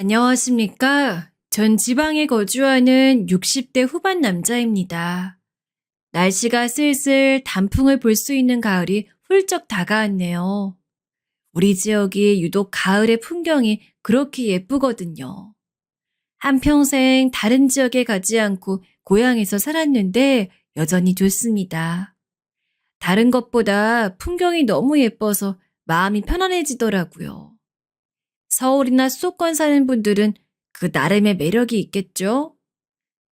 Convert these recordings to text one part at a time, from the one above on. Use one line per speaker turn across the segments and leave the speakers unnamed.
안녕하십니까? 전 지방에 거주하는 60대 후반 남자입니다. 날씨가 슬슬 단풍을 볼 수 있는 가을이 훌쩍 다가왔네요. 우리 지역이 유독 가을의 풍경이 그렇게 예쁘거든요. 한평생 다른 지역에 가지 않고 고향에서 살았는데 여전히 좋습니다. 다른 것보다 풍경이 너무 예뻐서 마음이 편안해지더라고요. 서울이나 수도권 사는 분들은 그 나름의 매력이 있겠죠?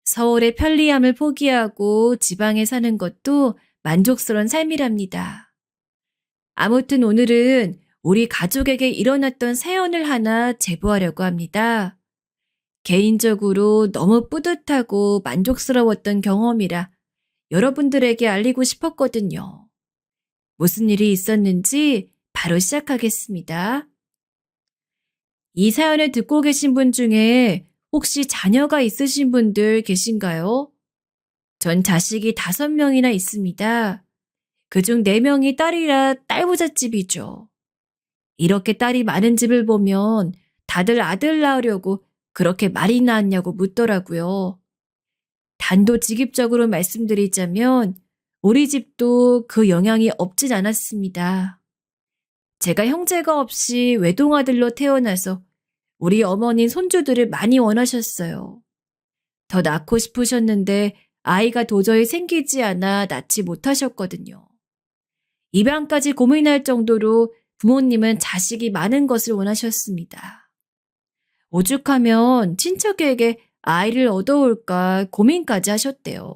서울의 편리함을 포기하고 지방에 사는 것도 만족스러운 삶이랍니다. 아무튼 오늘은 우리 가족에게 일어났던 사연을 하나 제보하려고 합니다. 개인적으로 너무 뿌듯하고 만족스러웠던 경험이라 여러분들에게 알리고 싶었거든요. 무슨 일이 있었는지 바로 시작하겠습니다. 이 사연을 듣고 계신 분 중에 혹시 자녀가 있으신 분들 계신가요? 전 자식이 5명이나 있습니다. 그중 4명이 딸이라 딸부잣집이죠. 이렇게 딸이 많은 집을 보면 다들 아들 낳으려고 그렇게 말이 낳았냐고 묻더라고요. 단도직입적으로 말씀드리자면 우리 집도 그 영향이 없진 않았습니다. 제가 형제가 없이 외동아들로 태어나서 우리 어머니는 손주들을 많이 원하셨어요. 더 낳고 싶으셨는데 아이가 도저히 생기지 않아 낳지 못하셨거든요. 입양까지 고민할 정도로 부모님은 자식이 많은 것을 원하셨습니다. 오죽하면 친척에게 아이를 얻어올까 고민까지 하셨대요.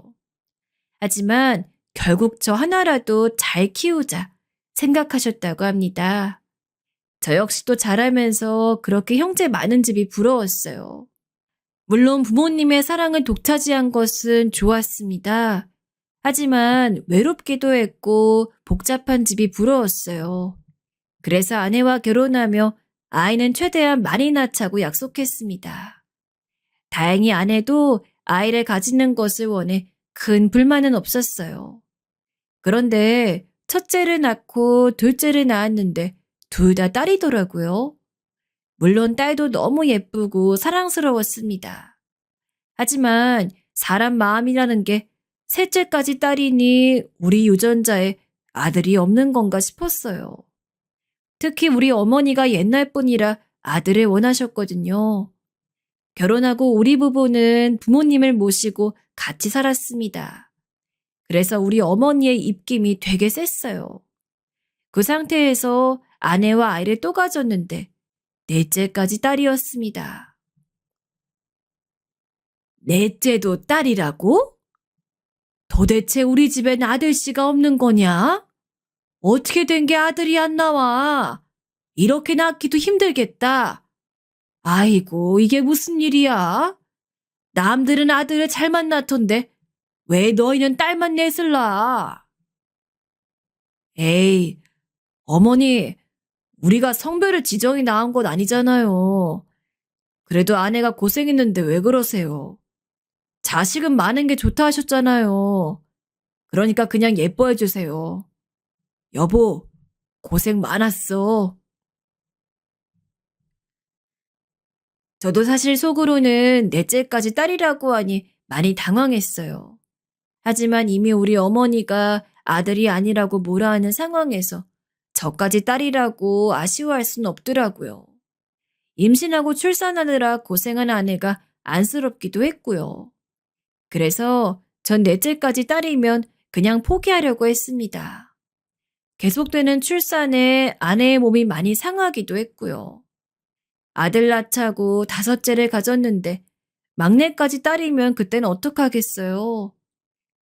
하지만 결국 저 하나라도 잘 키우자 생각하셨다고 합니다. 저 역시도 자라면서 그렇게 형제 많은 집이 부러웠어요. 물론 부모님의 사랑을 독차지한 것은 좋았습니다. 하지만 외롭기도 했고 복잡한 집이 부러웠어요. 그래서 아내와 결혼하며 아이는 최대한 많이 낳자고 약속했습니다. 다행히 아내도 아이를 가지는 것을 원해 큰 불만은 없었어요. 그런데 첫째를 낳고 둘째를 낳았는데 둘 다 딸이더라고요. 물론 딸도 너무 예쁘고 사랑스러웠습니다. 하지만 사람 마음이라는 게 셋째까지 딸이니 우리 유전자에 아들이 없는 건가 싶었어요. 특히 우리 어머니가 옛날 분이라 아들을 원하셨거든요. 결혼하고 우리 부부는 부모님을 모시고 같이 살았습니다. 그래서 우리 어머니의 입김이 되게 셌어요. 그 상태에서 아내와 아이를 또 가졌는데 넷째까지 딸이었습니다. 넷째도 딸이라고? 도대체 우리 집엔 아들씨가 없는 거냐? 어떻게 된 게 아들이 안 나와? 이렇게 낳기도 힘들겠다. 아이고, 이게 무슨 일이야? 남들은 아들을 잘만 낳던데 왜 너희는 딸만 넷을 낳아? 에이, 어머니, 우리가 성별을 지정해 낳은 건 아니잖아요. 그래도 아내가 고생했는데 왜 그러세요? 자식은 많은 게 좋다 하셨잖아요. 그러니까 그냥 예뻐해 주세요. 여보, 고생 많았어. 저도 사실 속으로는 넷째까지 딸이라고 하니 많이 당황했어요. 하지만 이미 우리 어머니가 아들이 아니라고 뭐라 하는 상황에서 저까지 딸이라고 아쉬워할 순 없더라고요. 임신하고 출산하느라 고생한 아내가 안쓰럽기도 했고요. 그래서 전 넷째까지 딸이면 그냥 포기하려고 했습니다. 계속되는 출산에 아내의 몸이 많이 상하기도 했고요. 아들 낳자고 5째를 가졌는데 막내까지 딸이면 그땐 어떡하겠어요.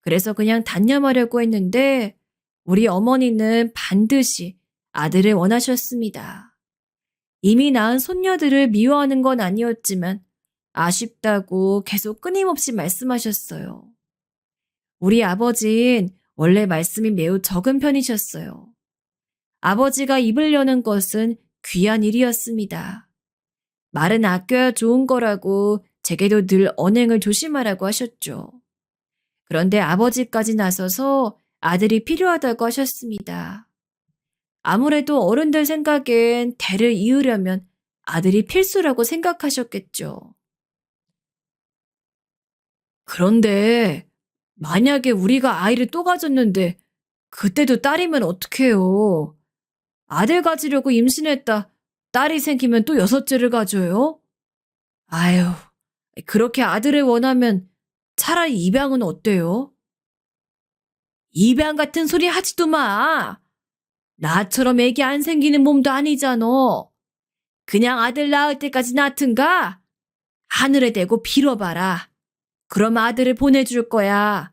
그래서 그냥 단념하려고 했는데 우리 어머니는 반드시 아들을 원하셨습니다. 이미 낳은 손녀들을 미워하는 건 아니었지만 아쉽다고 계속 끊임없이 말씀하셨어요. 우리 아버지는 원래 말씀이 매우 적은 편이셨어요. 아버지가 입을 여는 것은 귀한 일이었습니다. 말은 아껴야 좋은 거라고 제게도 늘 언행을 조심하라고 하셨죠. 그런데 아버지까지 나서서 아들이 필요하다고 하셨습니다. 아무래도 어른들 생각엔 대를 이으려면 아들이 필수라고 생각하셨겠죠. 그런데 만약에 우리가 아이를 또 가졌는데 그때도 딸이면 어떡해요? 아들 가지려고 임신했다. 딸이 생기면 또 여섯째를 가져요? 아유, 그렇게 아들을 원하면 차라리 입양은 어때요? 입양 같은 소리 하지도 마. 나처럼 애기 안 생기는 몸도 아니잖아. 그냥 아들 낳을 때까지 낳든가? 하늘에 대고 빌어봐라. 그럼 아들을 보내줄 거야.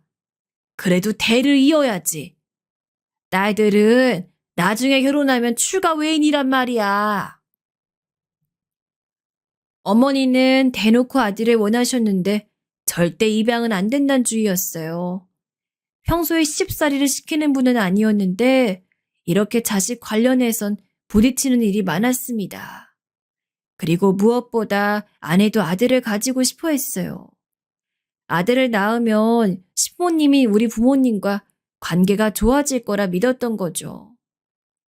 그래도 대를 이어야지. 딸들은 나중에 결혼하면 출가 외인이란 말이야. 어머니는 대놓고 아들을 원하셨는데 절대 입양은 안 된다는 주의였어요. 평소에 시집살이를 시키는 분은 아니었는데 이렇게 자식 관련해선 부딪히는 일이 많았습니다. 그리고 무엇보다 아내도 아들을 가지고 싶어 했어요. 아들을 낳으면 시부모님이 우리 부모님과 관계가 좋아질 거라 믿었던 거죠.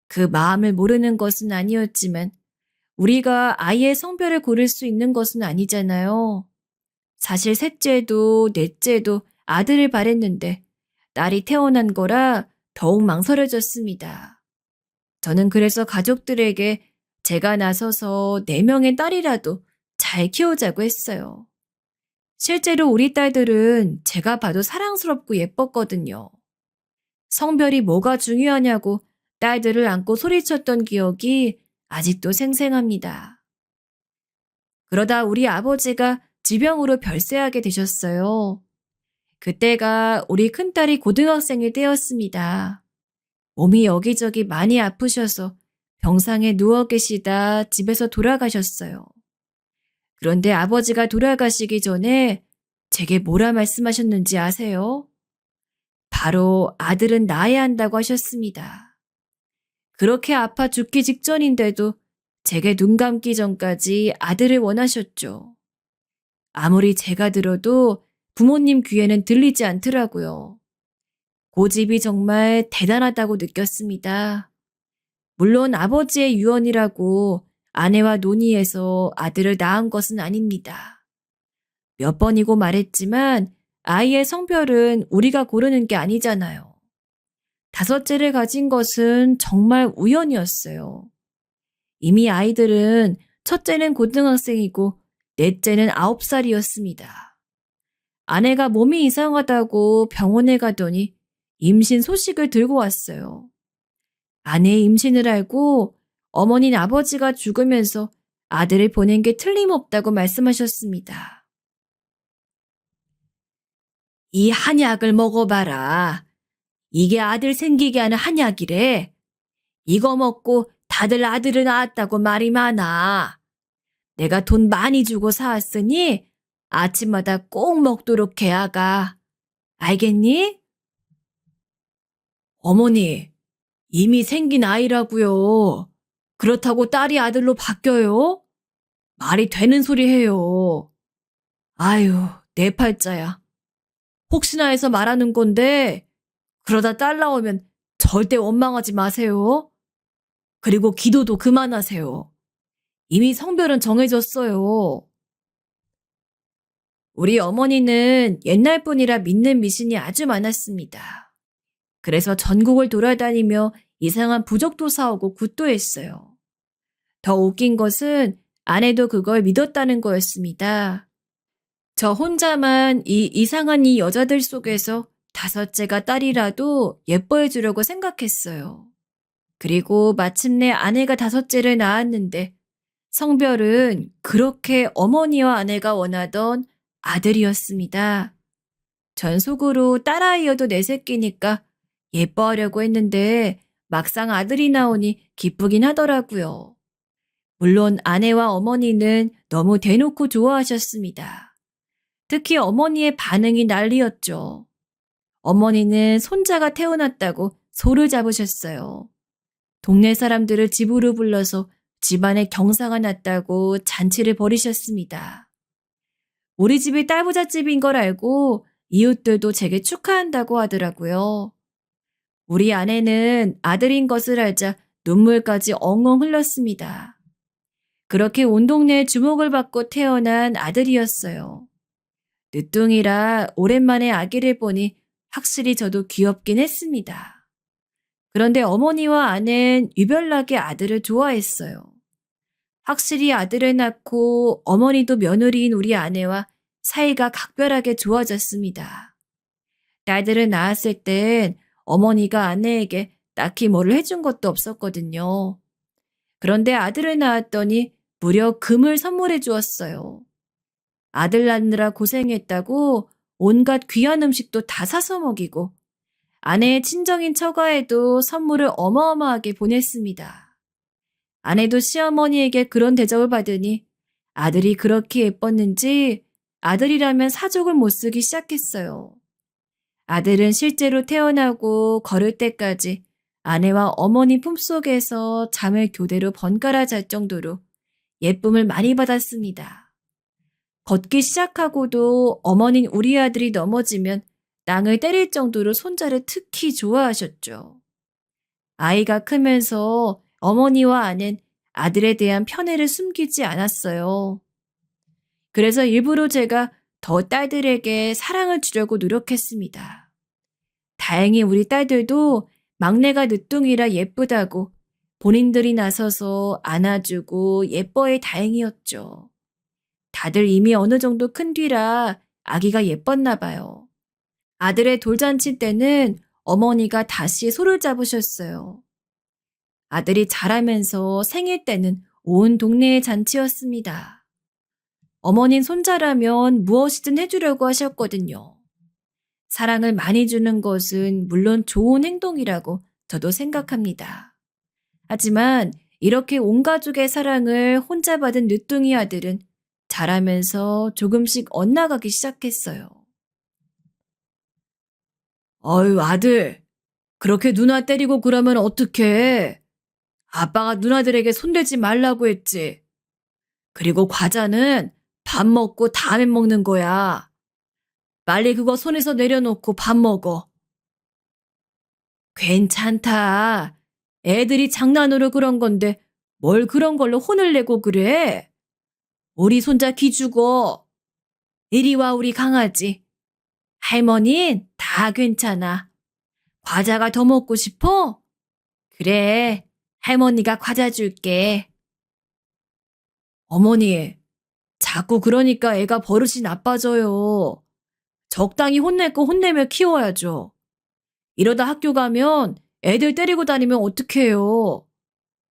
그 마음을 모르는 것은 아니었지만 우리가 아이의 성별을 고를 수 있는 것은 아니잖아요. 사실 셋째도 넷째도 아들을 바랬는데 딸이 태어난 거라 더욱 망설여졌습니다. 저는 그래서 가족들에게 제가 나서서 4명의 딸이라도 잘 키우자고 했어요. 실제로 우리 딸들은 제가 봐도 사랑스럽고 예뻤거든요. 성별이 뭐가 중요하냐고 딸들을 안고 소리쳤던 기억이 아직도 생생합니다. 그러다 우리 아버지가 지병으로 별세하게 되셨어요. 그때가 우리 큰딸이 고등학생일 때였습니다. 몸이 여기저기 많이 아프셔서 병상에 누워 계시다 집에서 돌아가셨어요. 그런데 아버지가 돌아가시기 전에 제게 뭐라 말씀하셨는지 아세요? 바로 아들은 낳아야 한다고 하셨습니다. 그렇게 아파 죽기 직전인데도 제게 눈 감기 전까지 아들을 원하셨죠. 아무리 제가 들어도 부모님 귀에는 들리지 않더라고요. 고집이 정말 대단하다고 느꼈습니다. 물론 아버지의 유언이라고 아내와 논의해서 아들을 낳은 것은 아닙니다. 몇 번이고 말했지만 아이의 성별은 우리가 고르는 게 아니잖아요. 5째를 가진 것은 정말 우연이었어요. 이미 아이들은 첫째는 고등학생이고 넷째는 9살이었습니다. 아내가 몸이 이상하다고 병원에 가더니 임신 소식을 들고 왔어요. 아내의 임신을 알고 어머니는 아버지가 죽으면서 아들을 보낸 게 틀림없다고 말씀하셨습니다. 이 한약을 먹어봐라. 이게 아들 생기게 하는 한약이래. 이거 먹고 다들 아들을 낳았다고 말이 많아. 내가 돈 많이 주고 사왔으니 아침마다 꼭 먹도록 해, 아가. 알겠니? 어머니, 이미 생긴 아이라고요. 그렇다고 딸이 아들로 바뀌어요? 말이 되는 소리 해요. 아유, 내 팔자야. 혹시나 해서 말하는 건데 그러다 딸 나오면 절대 원망하지 마세요. 그리고 기도도 그만하세요. 이미 성별은 정해졌어요. 우리 어머니는 옛날 분이라 믿는 미신이 아주 많았습니다. 그래서 전국을 돌아다니며 이상한 부적도 사오고 굿도 했어요. 더 웃긴 것은 아내도 그걸 믿었다는 거였습니다. 저 혼자만 이 이상한 이 여자들 속에서 5째가 딸이라도 예뻐해 주려고 생각했어요. 그리고 마침내 아내가 5째를 낳았는데 성별은 그렇게 어머니와 아내가 원하던 아들이었습니다. 전 속으로 딸아이여도 내 새끼니까 예뻐하려고 했는데 막상 아들이 나오니 기쁘긴 하더라고요. 물론 아내와 어머니는 너무 대놓고 좋아하셨습니다. 특히 어머니의 반응이 난리였죠. 어머니는 손자가 태어났다고 소를 잡으셨어요. 동네 사람들을 집으로 불러서 집안에 경사가 났다고 잔치를 벌이셨습니다. 우리 집이 딸부잣집인 걸 알고 이웃들도 제게 축하한다고 하더라고요. 우리 아내는 아들인 것을 알자 눈물까지 엉엉 흘렸습니다. 그렇게 온 동네에 주목을 받고 태어난 아들이었어요. 늦둥이라 오랜만에 아기를 보니 확실히 저도 귀엽긴 했습니다. 그런데 어머니와 아내는 유별나게 아들을 좋아했어요. 확실히 아들을 낳고 어머니도 며느리인 우리 아내와 사이가 각별하게 좋아졌습니다. 딸들을 낳았을 땐 어머니가 아내에게 딱히 뭐를 해준 것도 없었거든요. 그런데 아들을 낳았더니 무려 금을 선물해 주었어요. 아들 낳느라 고생했다고 온갖 귀한 음식도 다 사서 먹이고 아내의 친정인 처가에도 선물을 어마어마하게 보냈습니다. 아내도 시어머니에게 그런 대접을 받으니 아들이 그렇게 예뻤는지 아들이라면 사족을 못 쓰기 시작했어요. 아들은 실제로 태어나고 걸을 때까지 아내와 어머니 품속에서 잠을 교대로 번갈아 잘 정도로 예쁨을 많이 받았습니다. 걷기 시작하고도 어머니는 우리 아들이 넘어지면 땅을 때릴 정도로 손자를 특히 좋아하셨죠. 아이가 크면서 어머니와 아내는 아들에 대한 편애를 숨기지 않았어요. 그래서 일부러 제가 더 딸들에게 사랑을 주려고 노력했습니다. 다행히 우리 딸들도 막내가 늦둥이라 예쁘다고 본인들이 나서서 안아주고 예뻐해 다행이었죠. 다들 이미 어느 정도 큰 뒤라 아기가 예뻤나 봐요. 아들의 돌잔치 때는 어머니가 다시 손을 잡으셨어요. 아들이 자라면서 생일 때는 온 동네의 잔치였습니다. 어머닌 손자라면 무엇이든 해주려고 하셨거든요. 사랑을 많이 주는 것은 물론 좋은 행동이라고 저도 생각합니다. 하지만 이렇게 온 가족의 사랑을 혼자 받은 늦둥이 아들은 자라면서 조금씩 엇나가기 시작했어요. 어휴, 아들. 그렇게 누나 때리고 그러면 어떡해. 아빠가 누나들에게 손대지 말라고 했지. 그리고 과자는 밥 먹고 다음에 먹는 거야. 빨리 그거 손에서 내려놓고 밥 먹어. 괜찮다. 애들이 장난으로 그런 건데 뭘 그런 걸로 혼을 내고 그래? 우리 손자 기죽어. 이리 와 우리 강아지. 할머닌 다 괜찮아. 과자가 더 먹고 싶어? 그래. 할머니가 과자 줄게. 어머니, 자꾸 그러니까 애가 버릇이 나빠져요. 적당히 혼낼 거 혼내며 키워야죠. 이러다 학교 가면 애들 때리고 다니면 어떡해요.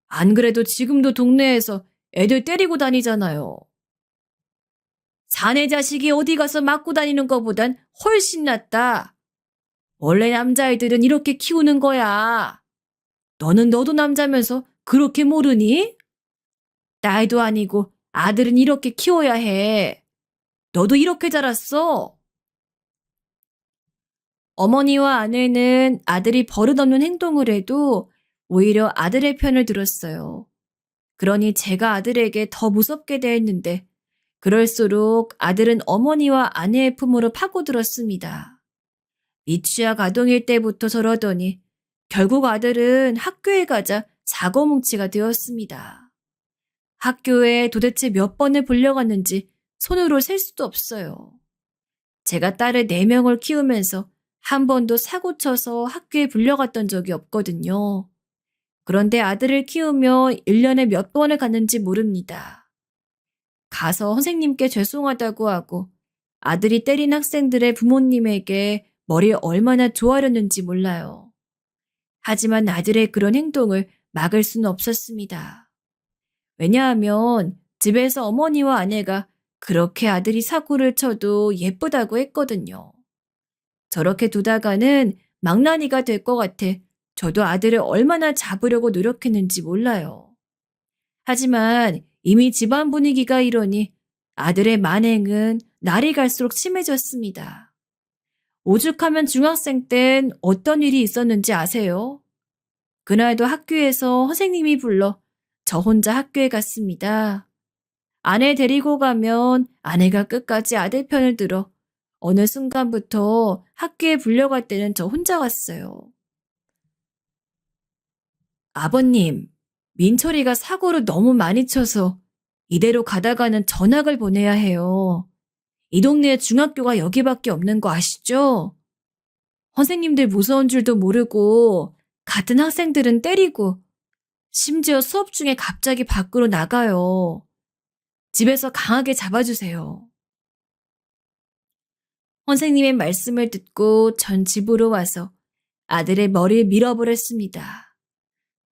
안 그래도 지금도 동네에서 애들 때리고 다니잖아요. 사내 자식이 어디 가서 맞고 다니는 것보단 훨씬 낫다. 원래 남자애들은 이렇게 키우는 거야. 너도 남자면서 그렇게 모르니? 딸도 아니고 아들은 이렇게 키워야 해. 너도 이렇게 자랐어. 어머니와 아내는 아들이 버릇없는 행동을 해도 오히려 아들의 편을 들었어요. 그러니 제가 아들에게 더 무섭게 대했는데 그럴수록 아들은 어머니와 아내의 품으로 파고들었습니다. 미취학 아동일 때부터 저러더니 결국 아들은 학교에 가자 사고뭉치가 되었습니다. 학교에 도대체 몇 번을 불려갔는지 손으로 셀 수도 없어요. 제가 딸을 4명을 키우면서 한 번도 사고 쳐서 학교에 불려갔던 적이 없거든요. 그런데 아들을 키우며 1년에 몇 번을 갔는지 모릅니다. 가서 선생님께 죄송하다고 하고 아들이 때린 학생들의 부모님에게 머리를 얼마나 조아렸는지 몰라요. 하지만 아들의 그런 행동을 막을 수는 없었습니다. 왜냐하면 집에서 어머니와 아내가 그렇게 아들이 사고를 쳐도 예쁘다고 했거든요. 저렇게 두다가는 망나니가 될 것 같아 저도 아들을 얼마나 잡으려고 노력했는지 몰라요. 하지만 이미 집안 분위기가 이러니 아들의 만행은 날이 갈수록 심해졌습니다. 오죽하면 중학생 땐 어떤 일이 있었는지 아세요? 그날도 학교에서 선생님이 불러 저 혼자 학교에 갔습니다. 아내 데리고 가면 아내가 끝까지 아들 편을 들어 어느 순간부터 학교에 불려갈 때는 저 혼자 갔어요. 아버님, 민철이가 사고를 너무 많이 쳐서 이대로 가다가는 전학을 보내야 해요. 이 동네에 중학교가 여기밖에 없는 거 아시죠? 선생님들 무서운 줄도 모르고 같은 학생들은 때리고 심지어 수업 중에 갑자기 밖으로 나가요. 집에서 강하게 잡아주세요. 선생님의 말씀을 듣고 전 집으로 와서 아들의 머리를 밀어버렸습니다.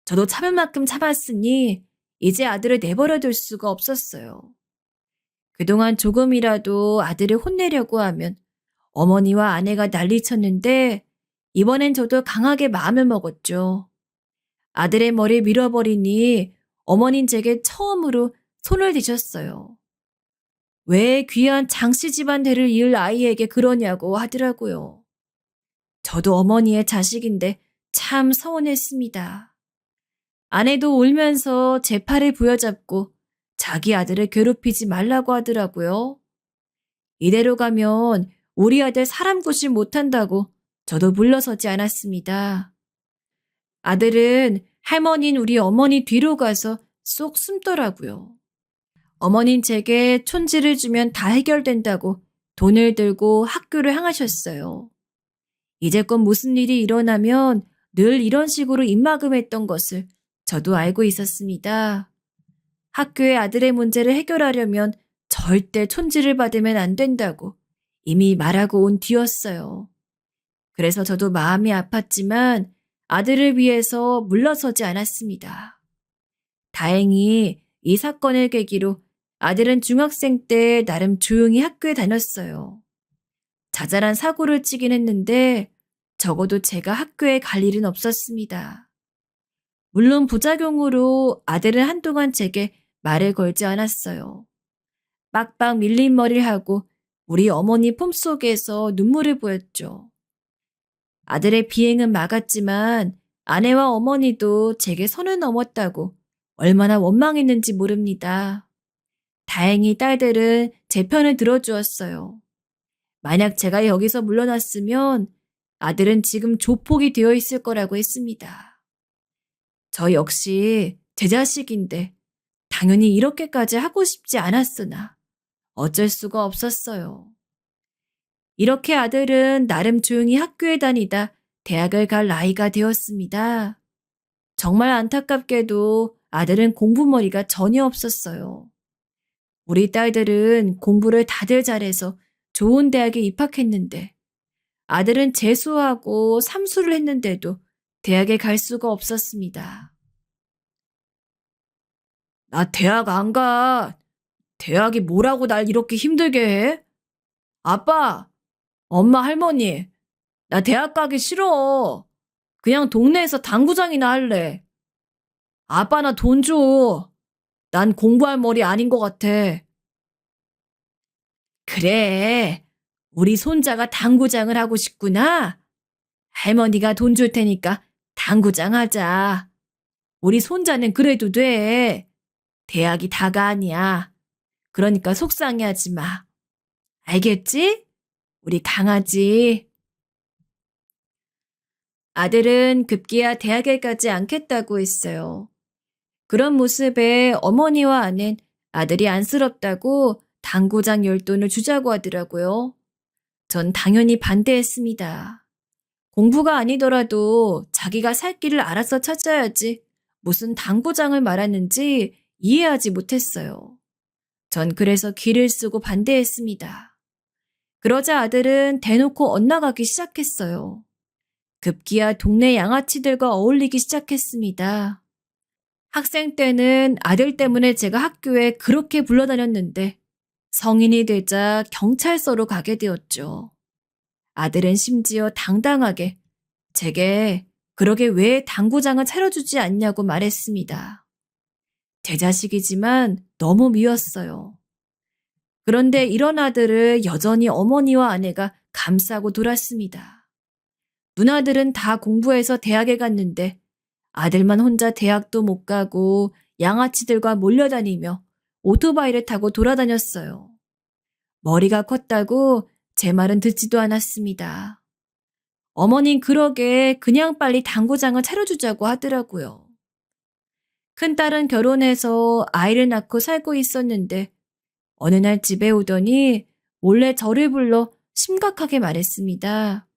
저도 참을 만큼 참았으니 이제 아들을 내버려둘 수가 없었어요. 그동안 조금이라도 아들을 혼내려고 하면 어머니와 아내가 난리쳤는데 이번엔 저도 강하게 마음을 먹었죠. 아들의 머리를 밀어버리니 어머닌 제게 처음으로 손을 대셨어요. 왜 귀한 장씨 집안 대를 이을 아이에게 그러냐고 하더라고요. 저도 어머니의 자식인데 참 서운했습니다. 아내도 울면서 제 팔을 부여잡고 자기 아들을 괴롭히지 말라고 하더라고요. 이대로 가면 우리 아들 사람 구실 못한다고 저도 물러서지 않았습니다. 아들은 할머니인 우리 어머니 뒤로 가서 쏙 숨더라고요. 어머닌 제게 촌지를 주면 다 해결된다고 돈을 들고 학교를 향하셨어요. 이제껏 무슨 일이 일어나면 늘 이런 식으로 입막음했던 것을 저도 알고 있었습니다. 학교에 아들의 문제를 해결하려면 절대 촌지를 받으면 안 된다고 이미 말하고 온 뒤였어요. 그래서 저도 마음이 아팠지만 아들을 위해서 물러서지 않았습니다. 다행히 이 사건을 계기로 아들은 중학생 때 나름 조용히 학교에 다녔어요. 자잘한 사고를 치긴 했는데 적어도 제가 학교에 갈 일은 없었습니다. 물론 부작용으로 아들은 한동안 제게 말을 걸지 않았어요. 빡빡 밀린 머리를 하고 우리 어머니 품속에서 눈물을 보였죠. 아들의 비행은 막았지만 아내와 어머니도 제게 선을 넘었다고 얼마나 원망했는지 모릅니다. 다행히 딸들은 제 편을 들어주었어요. 만약 제가 여기서 물러났으면 아들은 지금 조폭이 되어 있을 거라고 했습니다. 저 역시 제 자식인데 당연히 이렇게까지 하고 싶지 않았으나 어쩔 수가 없었어요. 이렇게 아들은 나름 조용히 학교에 다니다 대학을 갈 나이가 되었습니다. 정말 안타깝게도 아들은 공부머리가 전혀 없었어요. 우리 딸들은 공부를 다들 잘해서 좋은 대학에 입학했는데 아들은 재수하고 삼수를 했는데도 대학에 갈 수가 없었습니다. 나 대학 안 가. 대학이 뭐라고 날 이렇게 힘들게 해? 아빠, 엄마, 할머니, 나 대학 가기 싫어. 그냥 동네에서 당구장이나 할래. 아빠 나 돈 줘. 난 공부할 머리 아닌 것 같아. 그래, 우리 손자가 당구장을 하고 싶구나. 할머니가 돈 줄 테니까 당구장 하자. 우리 손자는 그래도 돼. 대학이 다가 아니야. 그러니까 속상해하지 마. 알겠지? 우리 강아지. 아들은 급기야 대학에 가지 않겠다고 했어요. 그런 모습에 어머니와 아는 아들이 안쓰럽다고 당구장 열돈을 주자고 하더라고요. 전 당연히 반대했습니다. 공부가 아니더라도 자기가 살 길을 알아서 찾아야지 무슨 당구장을 말하는지 이해하지 못했어요. 전 그래서 귀를 쓰고 반대했습니다. 그러자 아들은 대놓고 엇나가기 시작했어요. 급기야 동네 양아치들과 어울리기 시작했습니다. 학생 때는 아들 때문에 제가 학교에 그렇게 불러다녔는데 성인이 되자 경찰서로 가게 되었죠. 아들은 심지어 당당하게 제게 그러게 왜 당구장을 차려주지 않냐고 말했습니다. 제 자식이지만 너무 미웠어요. 그런데 이런 아들을 여전히 어머니와 아내가 감싸고 돌았습니다. 누나들은 다 공부해서 대학에 갔는데 아들만 혼자 대학도 못 가고 양아치들과 몰려다니며 오토바이를 타고 돌아다녔어요. 머리가 컸다고 제 말은 듣지도 않았습니다. 어머닌 그러게 그냥 빨리 당구장을 차려주자고 하더라고요. 큰딸은 결혼해서 아이를 낳고 살고 있었는데 어느 날 집에 오더니 몰래 저를 불러 심각하게 말했습니다.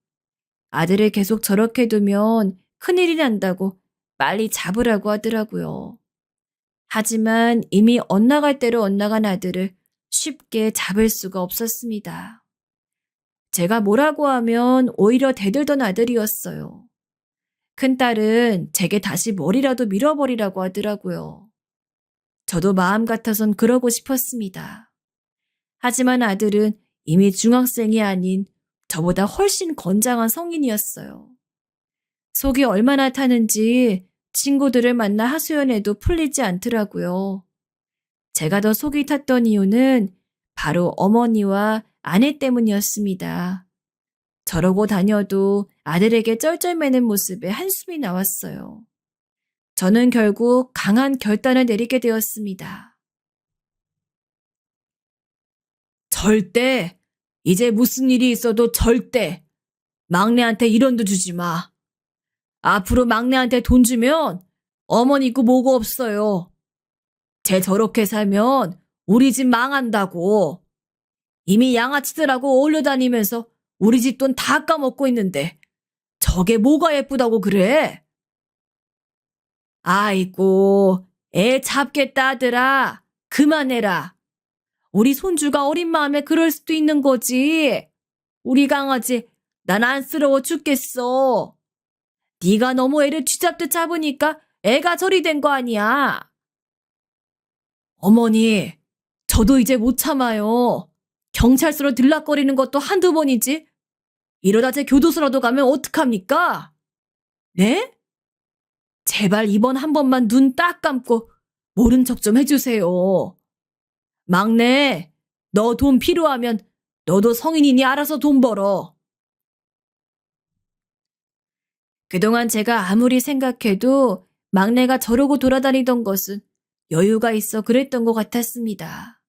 아들을 계속 저렇게 두면 큰일이 난다고 빨리 잡으라고 하더라고요. 하지만 이미 엇나갈 대로 엇나간 아들을 쉽게 잡을 수가 없었습니다. 제가 뭐라고 하면 오히려 대들던 아들이었어요. 큰딸은 제게 다시 머리라도 밀어버리라고 하더라고요. 저도 마음 같아선 그러고 싶었습니다. 하지만 아들은 이미 중학생이 아닌 저보다 훨씬 건장한 성인이었어요. 속이 얼마나 타는지 친구들을 만나 하소연해도 풀리지 않더라고요. 제가 더 속이 탔던 이유는 바로 어머니와 아내 때문이었습니다. 저러고 다녀도 아들에게 쩔쩔매는 모습에 한숨이 나왔어요. 저는 결국 강한 결단을 내리게 되었습니다. 절대, 이제 무슨 일이 있어도 절대 막내한테 1원도 주지 마. 앞으로 막내한테 돈 주면 어머니 있고 뭐고 없어요. 쟤 저렇게 살면 우리 집 망한다고. 이미 양아치들하고 어울려 다니면서 우리 집 돈 다 까먹고 있는데 저게 뭐가 예쁘다고 그래? 아이고, 애 잡겠다 아들아. 그만해라. 우리 손주가 어린 마음에 그럴 수도 있는 거지. 우리 강아지 난 안쓰러워 죽겠어. 네가 너무 애를 쥐잡듯 잡으니까 애가 저리 된 거 아니야. 어머니, 저도 이제 못 참아요. 경찰서로 들락거리는 것도 한두 번이지. 이러다 제 교도소라도 가면 어떡합니까? 네? 제발 이번 한 번만 눈 딱 감고 모른 척 좀 해주세요. 막내, 너 돈 필요하면 너도 성인이니 알아서 돈 벌어. 그동안 제가 아무리 생각해도 막내가 저러고 돌아다니던 것은 여유가 있어 그랬던 것 같았습니다.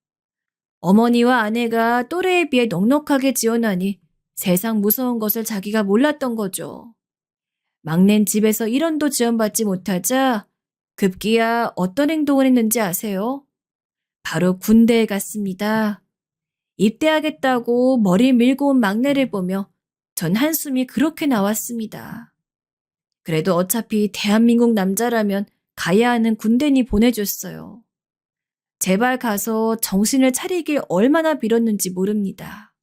어머니와 아내가 또래에 비해 넉넉하게 지어나니 세상 무서운 것을 자기가 몰랐던 거죠. 막낸 집에서 1원도 지원받지 못하자 급기야 어떤 행동을 했는지 아세요? 바로 군대에 갔습니다. 입대하겠다고 머리 밀고 온 막내를 보며 전 한숨이 그렇게 나왔습니다. 그래도 어차피 대한민국 남자라면 가야 하는 군대니 보내줬어요. 제발 가서 정신을 차리길 얼마나 빌었는지 모릅니다.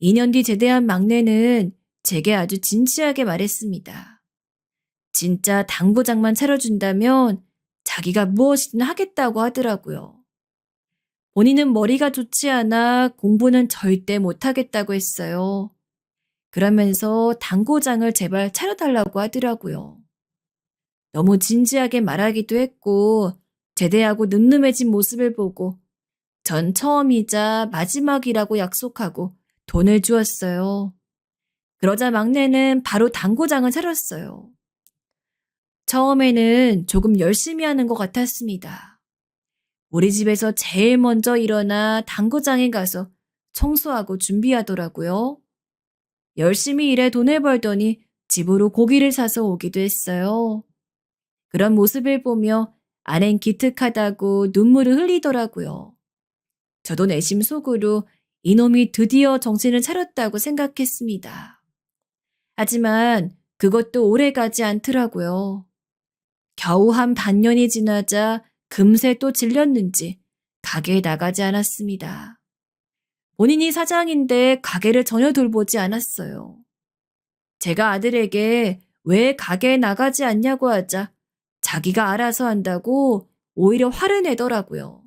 2년 뒤 제대한 막내는 제게 아주 진지하게 말했습니다. 진짜 당구장만 차려준다면 자기가 무엇이든 하겠다고 하더라고요. 본인은 머리가 좋지 않아 공부는 절대 못하겠다고 했어요. 그러면서 당구장을 제발 차려달라고 하더라고요. 너무 진지하게 말하기도 했고 제대하고 늠름해진 모습을 보고 전 처음이자 마지막이라고 약속하고 돈을 주었어요. 그러자 막내는 바로 당구장을 차렸어요. 처음에는 조금 열심히 하는 것 같았습니다. 우리 집에서 제일 먼저 일어나 당구장에 가서 청소하고 준비하더라고요. 열심히 일해 돈을 벌더니 집으로 고기를 사서 오기도 했어요. 그런 모습을 보며 아낸 기특하다고 눈물을 흘리더라고요. 저도 내심 속으로 이놈이 드디어 정신을 차렸다고 생각했습니다. 하지만 그것도 오래가지 않더라고요. 겨우 한 반년이 지나자 금세 또 질렸는지 가게에 나가지 않았습니다. 본인이 사장인데 가게를 전혀 돌보지 않았어요. 제가 아들에게 왜 가게에 나가지 않냐고 하자 자기가 알아서 한다고 오히려 화를 내더라고요.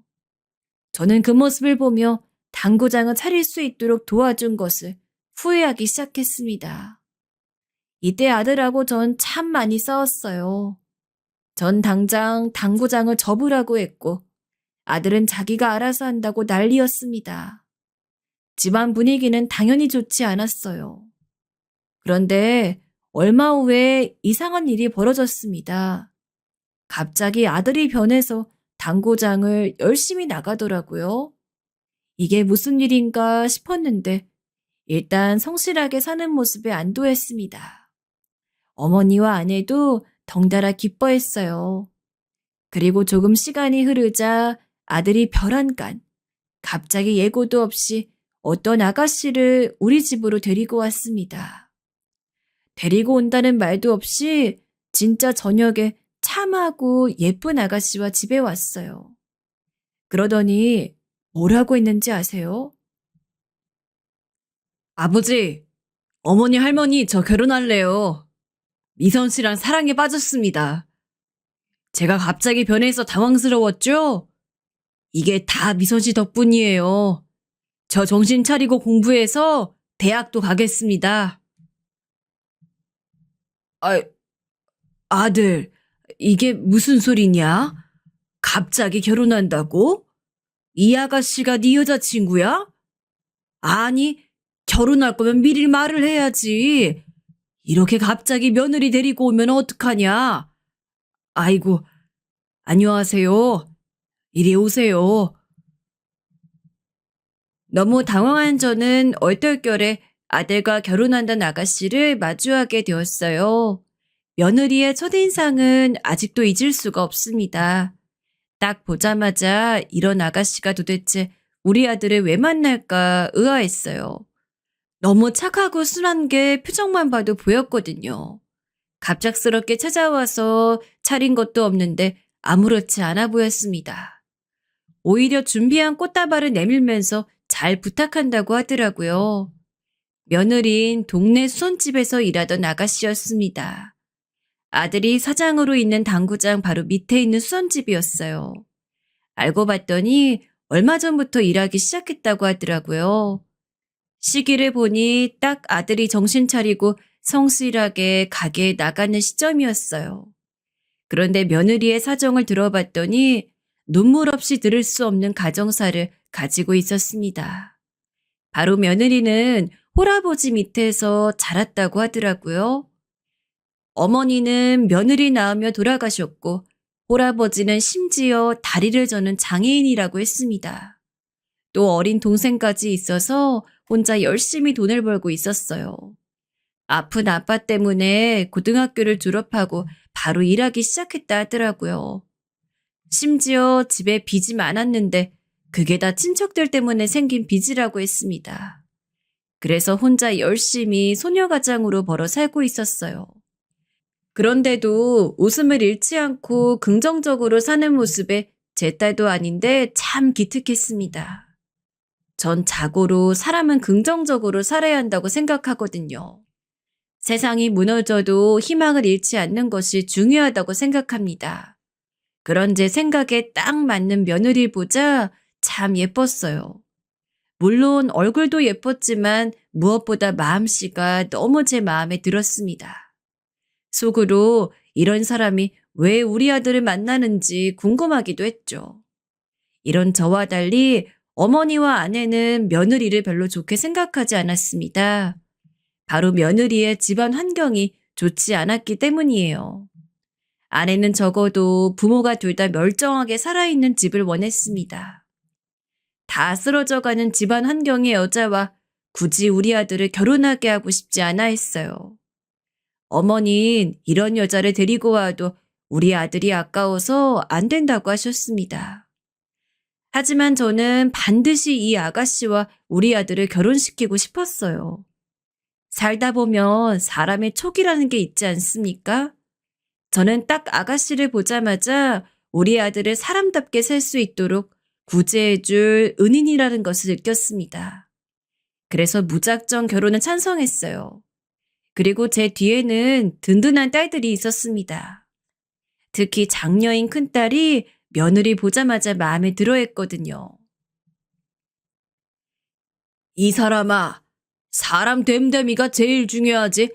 저는 그 모습을 보며 당구장을 차릴 수 있도록 도와준 것을 후회하기 시작했습니다. 이때 아들하고 전 참 많이 싸웠어요. 전 당장 당구장을 접으라고 했고 아들은 자기가 알아서 한다고 난리였습니다. 집안 분위기는 당연히 좋지 않았어요. 그런데 얼마 후에 이상한 일이 벌어졌습니다. 갑자기 아들이 변해서 당구장을 열심히 나가더라고요. 이게 무슨 일인가 싶었는데 일단 성실하게 사는 모습에 안도했습니다. 어머니와 아내도 덩달아 기뻐했어요. 그리고 조금 시간이 흐르자 아들이 별안간 갑자기 예고도 없이 어떤 아가씨를 우리 집으로 데리고 왔습니다. 데리고 온다는 말도 없이 진짜 저녁에 참하고 예쁜 아가씨와 집에 왔어요. 그러더니 뭐라고 했는지 아세요? 아버지, 어머니 할머니 저 결혼할래요. 미선 씨랑 사랑에 빠졌습니다. 제가 갑자기 변해서 당황스러웠죠? 이게 다 미선 씨 덕분이에요. 저 정신 차리고 공부해서 대학도 가겠습니다. 아, 아들, 이게 무슨 소리냐? 갑자기 결혼한다고? 이 아가씨가 네 여자친구야? 아니, 결혼할 거면 미리 말을 해야지. 이렇게 갑자기 며느리 데리고 오면 어떡하냐? 아이고, 안녕하세요. 이리 오세요. 너무 당황한 저는 얼떨결에 아들과 결혼한다는 아가씨를 마주하게 되었어요. 며느리의 첫인상은 아직도 잊을 수가 없습니다. 딱 보자마자 이런 아가씨가 도대체 우리 아들을 왜 만날까 의아했어요. 너무 착하고 순한 게 표정만 봐도 보였거든요. 갑작스럽게 찾아와서 차린 것도 없는데 아무렇지 않아 보였습니다. 오히려 준비한 꽃다발을 내밀면서 잘 부탁한다고 하더라고요. 며느린 동네 수선집에서 일하던 아가씨였습니다. 아들이 사장으로 있는 당구장 바로 밑에 있는 수선집이었어요. 알고 봤더니 얼마 전부터 일하기 시작했다고 하더라고요. 시기를 보니 딱 아들이 정신 차리고 성실하게 가게에 나가는 시점이었어요. 그런데 며느리의 사정을 들어봤더니 눈물 없이 들을 수 없는 가정사를 가지고 있었습니다. 바로 며느리는 홀아버지 밑에서 자랐다고 하더라고요. 어머니는 며느리 낳으며 돌아가셨고 홀아버지는 심지어 다리를 저는 장애인이라고 했습니다. 또 어린 동생까지 있어서 혼자 열심히 돈을 벌고 있었어요. 아픈 아빠 때문에 고등학교를 졸업하고 바로 일하기 시작했다 하더라고요. 심지어 집에 빚이 많았는데 그게 다 친척들 때문에 생긴 빚이라고 했습니다. 그래서 혼자 열심히 소녀가장으로 벌어 살고 있었어요. 그런데도 웃음을 잃지 않고 긍정적으로 사는 모습에 제 딸도 아닌데 참 기특했습니다. 전 자고로 사람은 긍정적으로 살아야 한다고 생각하거든요. 세상이 무너져도 희망을 잃지 않는 것이 중요하다고 생각합니다. 그런 제 생각에 딱 맞는 며느리 보자 참 예뻤어요. 물론 얼굴도 예뻤지만 무엇보다 마음씨가 너무 제 마음에 들었습니다. 속으로 이런 사람이 왜 우리 아들을 만나는지 궁금하기도 했죠. 이런 저와 달리 어머니와 아내는 며느리를 별로 좋게 생각하지 않았습니다. 바로 며느리의 집안 환경이 좋지 않았기 때문이에요. 아내는 적어도 부모가 둘 다 멀쩡하게 살아있는 집을 원했습니다. 다 쓰러져가는 집안 환경의 여자와 굳이 우리 아들을 결혼하게 하고 싶지 않아 했어요. 어머니는 이런 여자를 데리고 와도 우리 아들이 아까워서 안 된다고 하셨습니다. 하지만 저는 반드시 이 아가씨와 우리 아들을 결혼시키고 싶었어요. 살다 보면 사람의 촉이라는 게 있지 않습니까? 저는 딱 아가씨를 보자마자 우리 아들을 사람답게 살 수 있도록 구제해줄 은인이라는 것을 느꼈습니다. 그래서 무작정 결혼을 찬성했어요. 그리고 제 뒤에는 든든한 딸들이 있었습니다. 특히 장녀인 큰딸이 며느리 보자마자 마음에 들어 했거든요. 이 사람아, 사람 됨됨이가 제일 중요하지.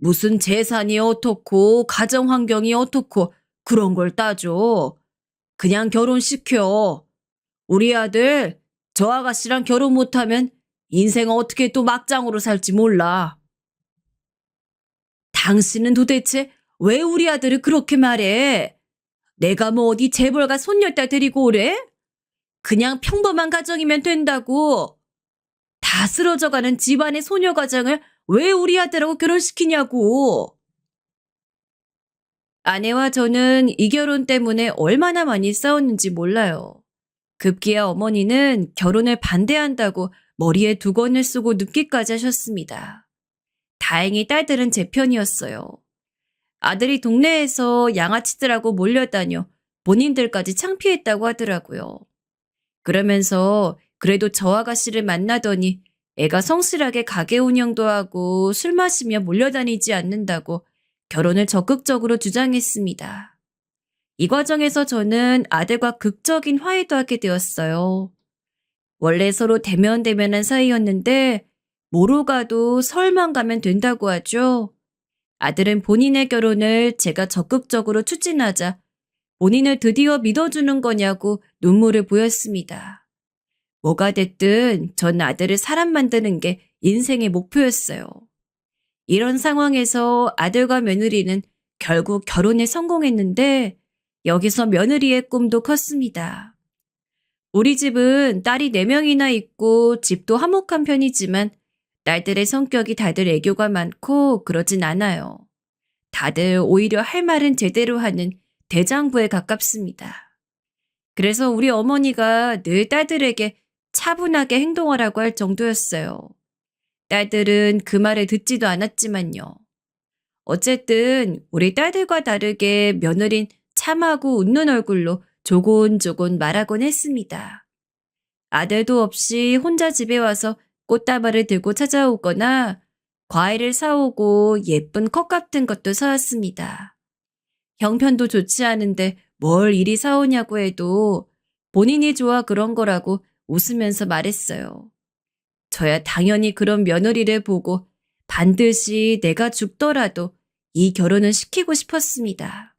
무슨 재산이 어떻고 가정 환경이 어떻고 그런 걸 따져. 그냥 결혼시켜. 우리 아들 저 아가씨랑 결혼 못하면 인생 어떻게 또 막장으로 살지 몰라. 당신은 도대체 왜 우리 아들을 그렇게 말해? 내가 뭐 어디 재벌가 손녀딸 데리고 오래? 그냥 평범한 가정이면 된다고. 다 쓰러져가는 집안의 소녀 가장을 왜 우리 아들하고 결혼시키냐고. 아내와 저는 이 결혼 때문에 얼마나 많이 싸웠는지 몰라요. 급기야 어머니는 결혼을 반대한다고 머리에 두건을 쓰고 눕기까지 하셨습니다. 다행히 딸들은 제 편이었어요. 아들이 동네에서 양아치들하고 몰려다녀 본인들까지 창피했다고 하더라고요. 그러면서 그래도 저 아가씨를 만나더니 애가 성실하게 가게 운영도 하고 술 마시며 몰려다니지 않는다고 결혼을 적극적으로 주장했습니다. 이 과정에서 저는 아들과 극적인 화해도 하게 되었어요. 원래 서로 대면대면한 사이였는데 모로 가도 서울만 가면 된다고 하죠. 아들은 본인의 결혼을 제가 적극적으로 추진하자 본인을 드디어 믿어주는 거냐고 눈물을 보였습니다. 뭐가 됐든 전 아들을 사람 만드는 게 인생의 목표였어요. 이런 상황에서 아들과 며느리는 결국 결혼에 성공했는데 여기서 며느리의 꿈도 컸습니다. 우리 집은 딸이 4명이나 있고 집도 화목한 편이지만 딸들의 성격이 다들 애교가 많고 그러진 않아요. 다들 오히려 할 말은 제대로 하는 대장부에 가깝습니다. 그래서 우리 어머니가 늘 딸들에게 차분하게 행동하라고 할 정도였어요. 딸들은 그 말을 듣지도 않았지만요. 어쨌든 우리 딸들과 다르게 며느린 참하고 웃는 얼굴로 조곤조곤 말하곤 했습니다. 아들도 없이 혼자 집에 와서 꽃다발을 들고 찾아오거나 과일을 사오고 예쁜 컵 같은 것도 사왔습니다. 형편도 좋지 않은데 뭘 이리 사오냐고 해도 본인이 좋아 그런 거라고 웃으면서 말했어요. 저야 당연히 그런 며느리를 보고 반드시 내가 죽더라도 이 결혼은 시키고 싶었습니다.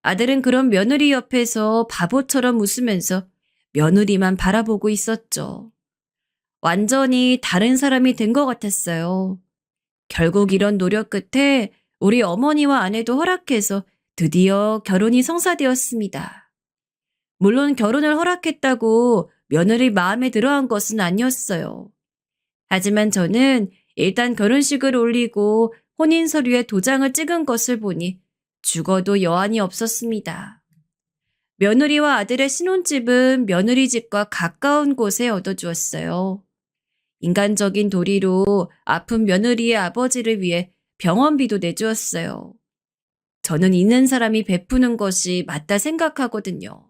아들은 그런 며느리 옆에서 바보처럼 웃으면서 며느리만 바라보고 있었죠. 완전히 다른 사람이 된 것 같았어요. 결국 이런 노력 끝에 우리 어머니와 아내도 허락해서 드디어 결혼이 성사되었습니다. 물론 결혼을 허락했다고 며느리 마음에 들어한 것은 아니었어요. 하지만 저는 일단 결혼식을 올리고 혼인 서류에 도장을 찍은 것을 보니 죽어도 여한이 없었습니다. 며느리와 아들의 신혼집은 며느리 집과 가까운 곳에 얻어주었어요. 인간적인 도리로 아픈 며느리의 아버지를 위해 병원비도 내주었어요. 저는 있는 사람이 베푸는 것이 맞다 생각하거든요.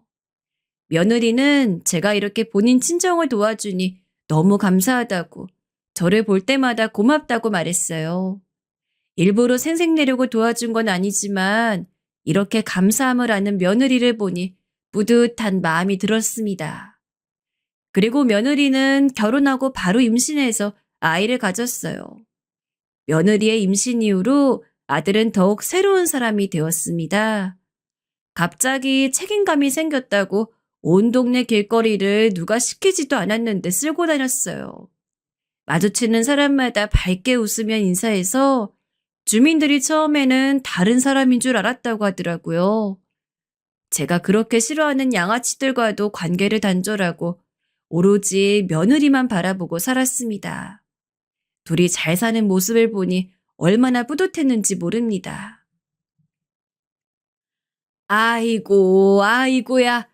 며느리는 제가 이렇게 본인 친정을 도와주니 너무 감사하다고 저를 볼 때마다 고맙다고 말했어요. 일부러 생색내려고 도와준 건 아니지만 이렇게 감사함을 아는 며느리를 보니 뿌듯한 마음이 들었습니다. 그리고 며느리는 결혼하고 바로 임신해서 아이를 가졌어요. 며느리의 임신 이후로 아들은 더욱 새로운 사람이 되었습니다. 갑자기 책임감이 생겼다고 온 동네 길거리를 누가 시키지도 않았는데 쓸고 다녔어요. 마주치는 사람마다 밝게 웃으며 인사해서 주민들이 처음에는 다른 사람인 줄 알았다고 하더라고요. 제가 그렇게 싫어하는 양아치들과도 관계를 단절하고 오로지 며느리만 바라보고 살았습니다. 둘이 잘 사는 모습을 보니 얼마나 뿌듯했는지 모릅니다. 아이고, 아이고야.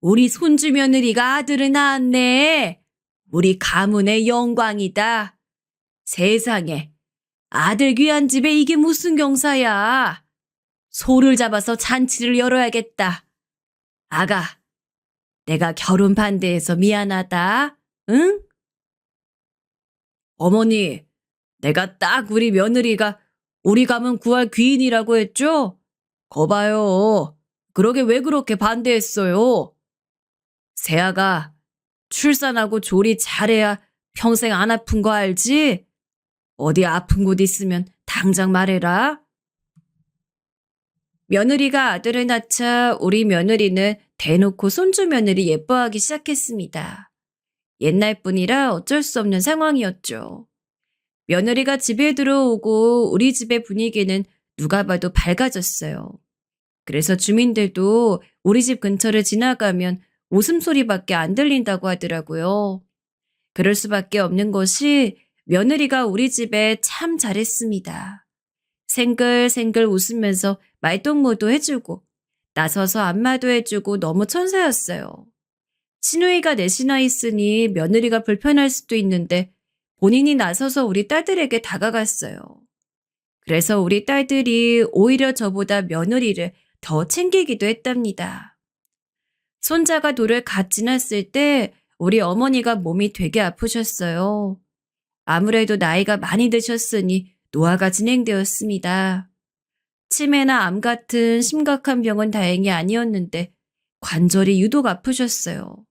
우리 손주 며느리가 아들을 낳았네. 우리 가문의 영광이다. 세상에, 아들 귀한 집에 이게 무슨 경사야. 소를 잡아서 잔치를 열어야겠다. 아가, 내가 결혼 반대해서 미안하다. 응? 어머니, 내가 딱 우리 며느리가 우리 가문 구할 귀인이라고 했죠? 거봐요. 그러게 왜 그렇게 반대했어요? 세아가 출산하고 조리 잘해야 평생 안 아픈 거 알지? 어디 아픈 곳 있으면 당장 말해라. 며느리가 아들을 낳자 우리 며느리는 대놓고 손주 며느리 예뻐하기 시작했습니다. 옛날 분이라 어쩔 수 없는 상황이었죠. 며느리가 집에 들어오고 우리 집의 분위기는 누가 봐도 밝아졌어요. 그래서 주민들도 우리 집 근처를 지나가면 웃음소리밖에 안 들린다고 하더라고요. 그럴 수밖에 없는 것이 며느리가 우리 집에 참 잘했습니다. 생글생글 웃으면서 말동무도 해주고 나서서 안마도 해주고 너무 천사였어요. 시누이가 내시나 있으니 며느리가 불편할 수도 있는데 본인이 나서서 우리 딸들에게 다가갔어요. 그래서 우리 딸들이 오히려 저보다 며느리를 더 챙기기도 했답니다. 손자가 돌을 갓 지났을 때 우리 어머니가 몸이 되게 아프셨어요. 아무래도 나이가 많이 드셨으니 노화가 진행되었습니다. 치매나 암 같은 심각한 병은 다행히 아니었는데 관절이 유독 아프셨어요.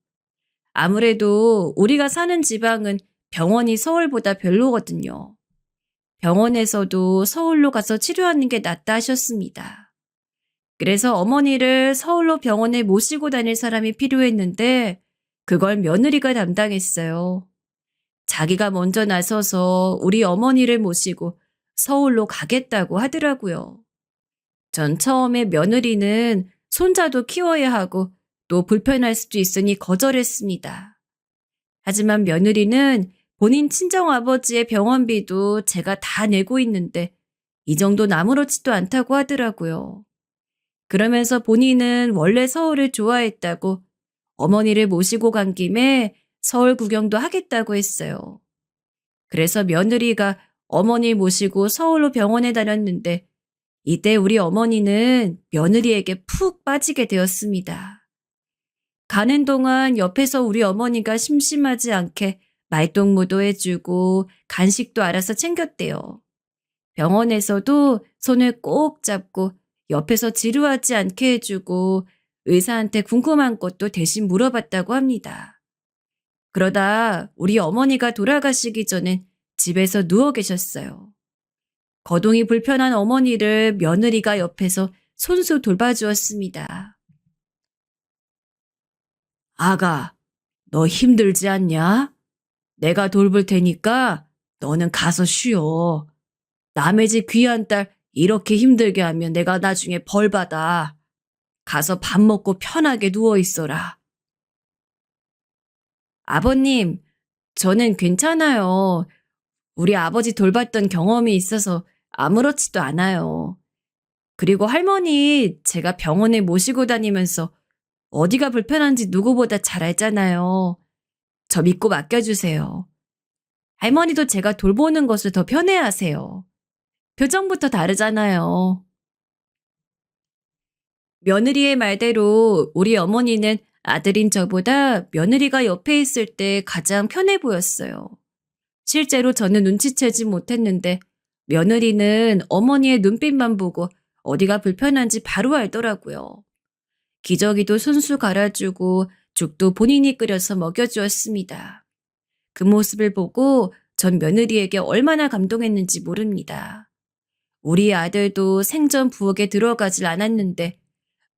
아무래도 우리가 사는 지방은 병원이 서울보다 별로거든요. 병원에서도 서울로 가서 치료하는 게 낫다 하셨습니다. 그래서 어머니를 서울로 병원에 모시고 다닐 사람이 필요했는데 그걸 며느리가 담당했어요. 자기가 먼저 나서서 우리 어머니를 모시고 서울로 가겠다고 하더라고요. 전 처음에 며느리는 손자도 키워야 하고 또 불편할 수도 있으니 거절했습니다. 하지만 며느리는 본인 친정아버지의 병원비도 제가 다 내고 있는데 이 정도는 아무렇지도 않다고 하더라고요. 그러면서 본인은 원래 서울을 좋아했다고 어머니를 모시고 간 김에 서울 구경도 하겠다고 했어요. 그래서 며느리가 어머니 모시고 서울로 병원에 다녔는데 이때 우리 어머니는 며느리에게 푹 빠지게 되었습니다. 가는 동안 옆에서 우리 어머니가 심심하지 않게 말동무도 해주고 간식도 알아서 챙겼대요. 병원에서도 손을 꼭 잡고 옆에서 지루하지 않게 해주고 의사한테 궁금한 것도 대신 물어봤다고 합니다. 그러다 우리 어머니가 돌아가시기 전엔 집에서 누워 계셨어요. 거동이 불편한 어머니를 며느리가 옆에서 손수 돌봐주었습니다. 아가, 너 힘들지 않냐? 내가 돌볼 테니까 너는 가서 쉬어. 남의 집 귀한 딸 이렇게 힘들게 하면 내가 나중에 벌 받아. 가서 밥 먹고 편하게 누워 있어라. 아버님, 저는 괜찮아요. 우리 아버지 돌봤던 경험이 있어서 아무렇지도 않아요. 그리고 할머니, 제가 병원에 모시고 다니면서 어디가 불편한지 누구보다 잘 알잖아요. 저 믿고 맡겨주세요. 할머니도 제가 돌보는 것을 더 편해하세요. 표정부터 다르잖아요. 며느리의 말대로 우리 어머니는 아들인 저보다 며느리가 옆에 있을 때 가장 편해 보였어요. 실제로 저는 눈치채지 못했는데 며느리는 어머니의 눈빛만 보고 어디가 불편한지 바로 알더라고요. 기저귀도 손수 갈아주고 죽도 본인이 끓여서 먹여주었습니다. 그 모습을 보고 전 며느리에게 얼마나 감동했는지 모릅니다. 우리 아들도 생전 부엌에 들어가질 않았는데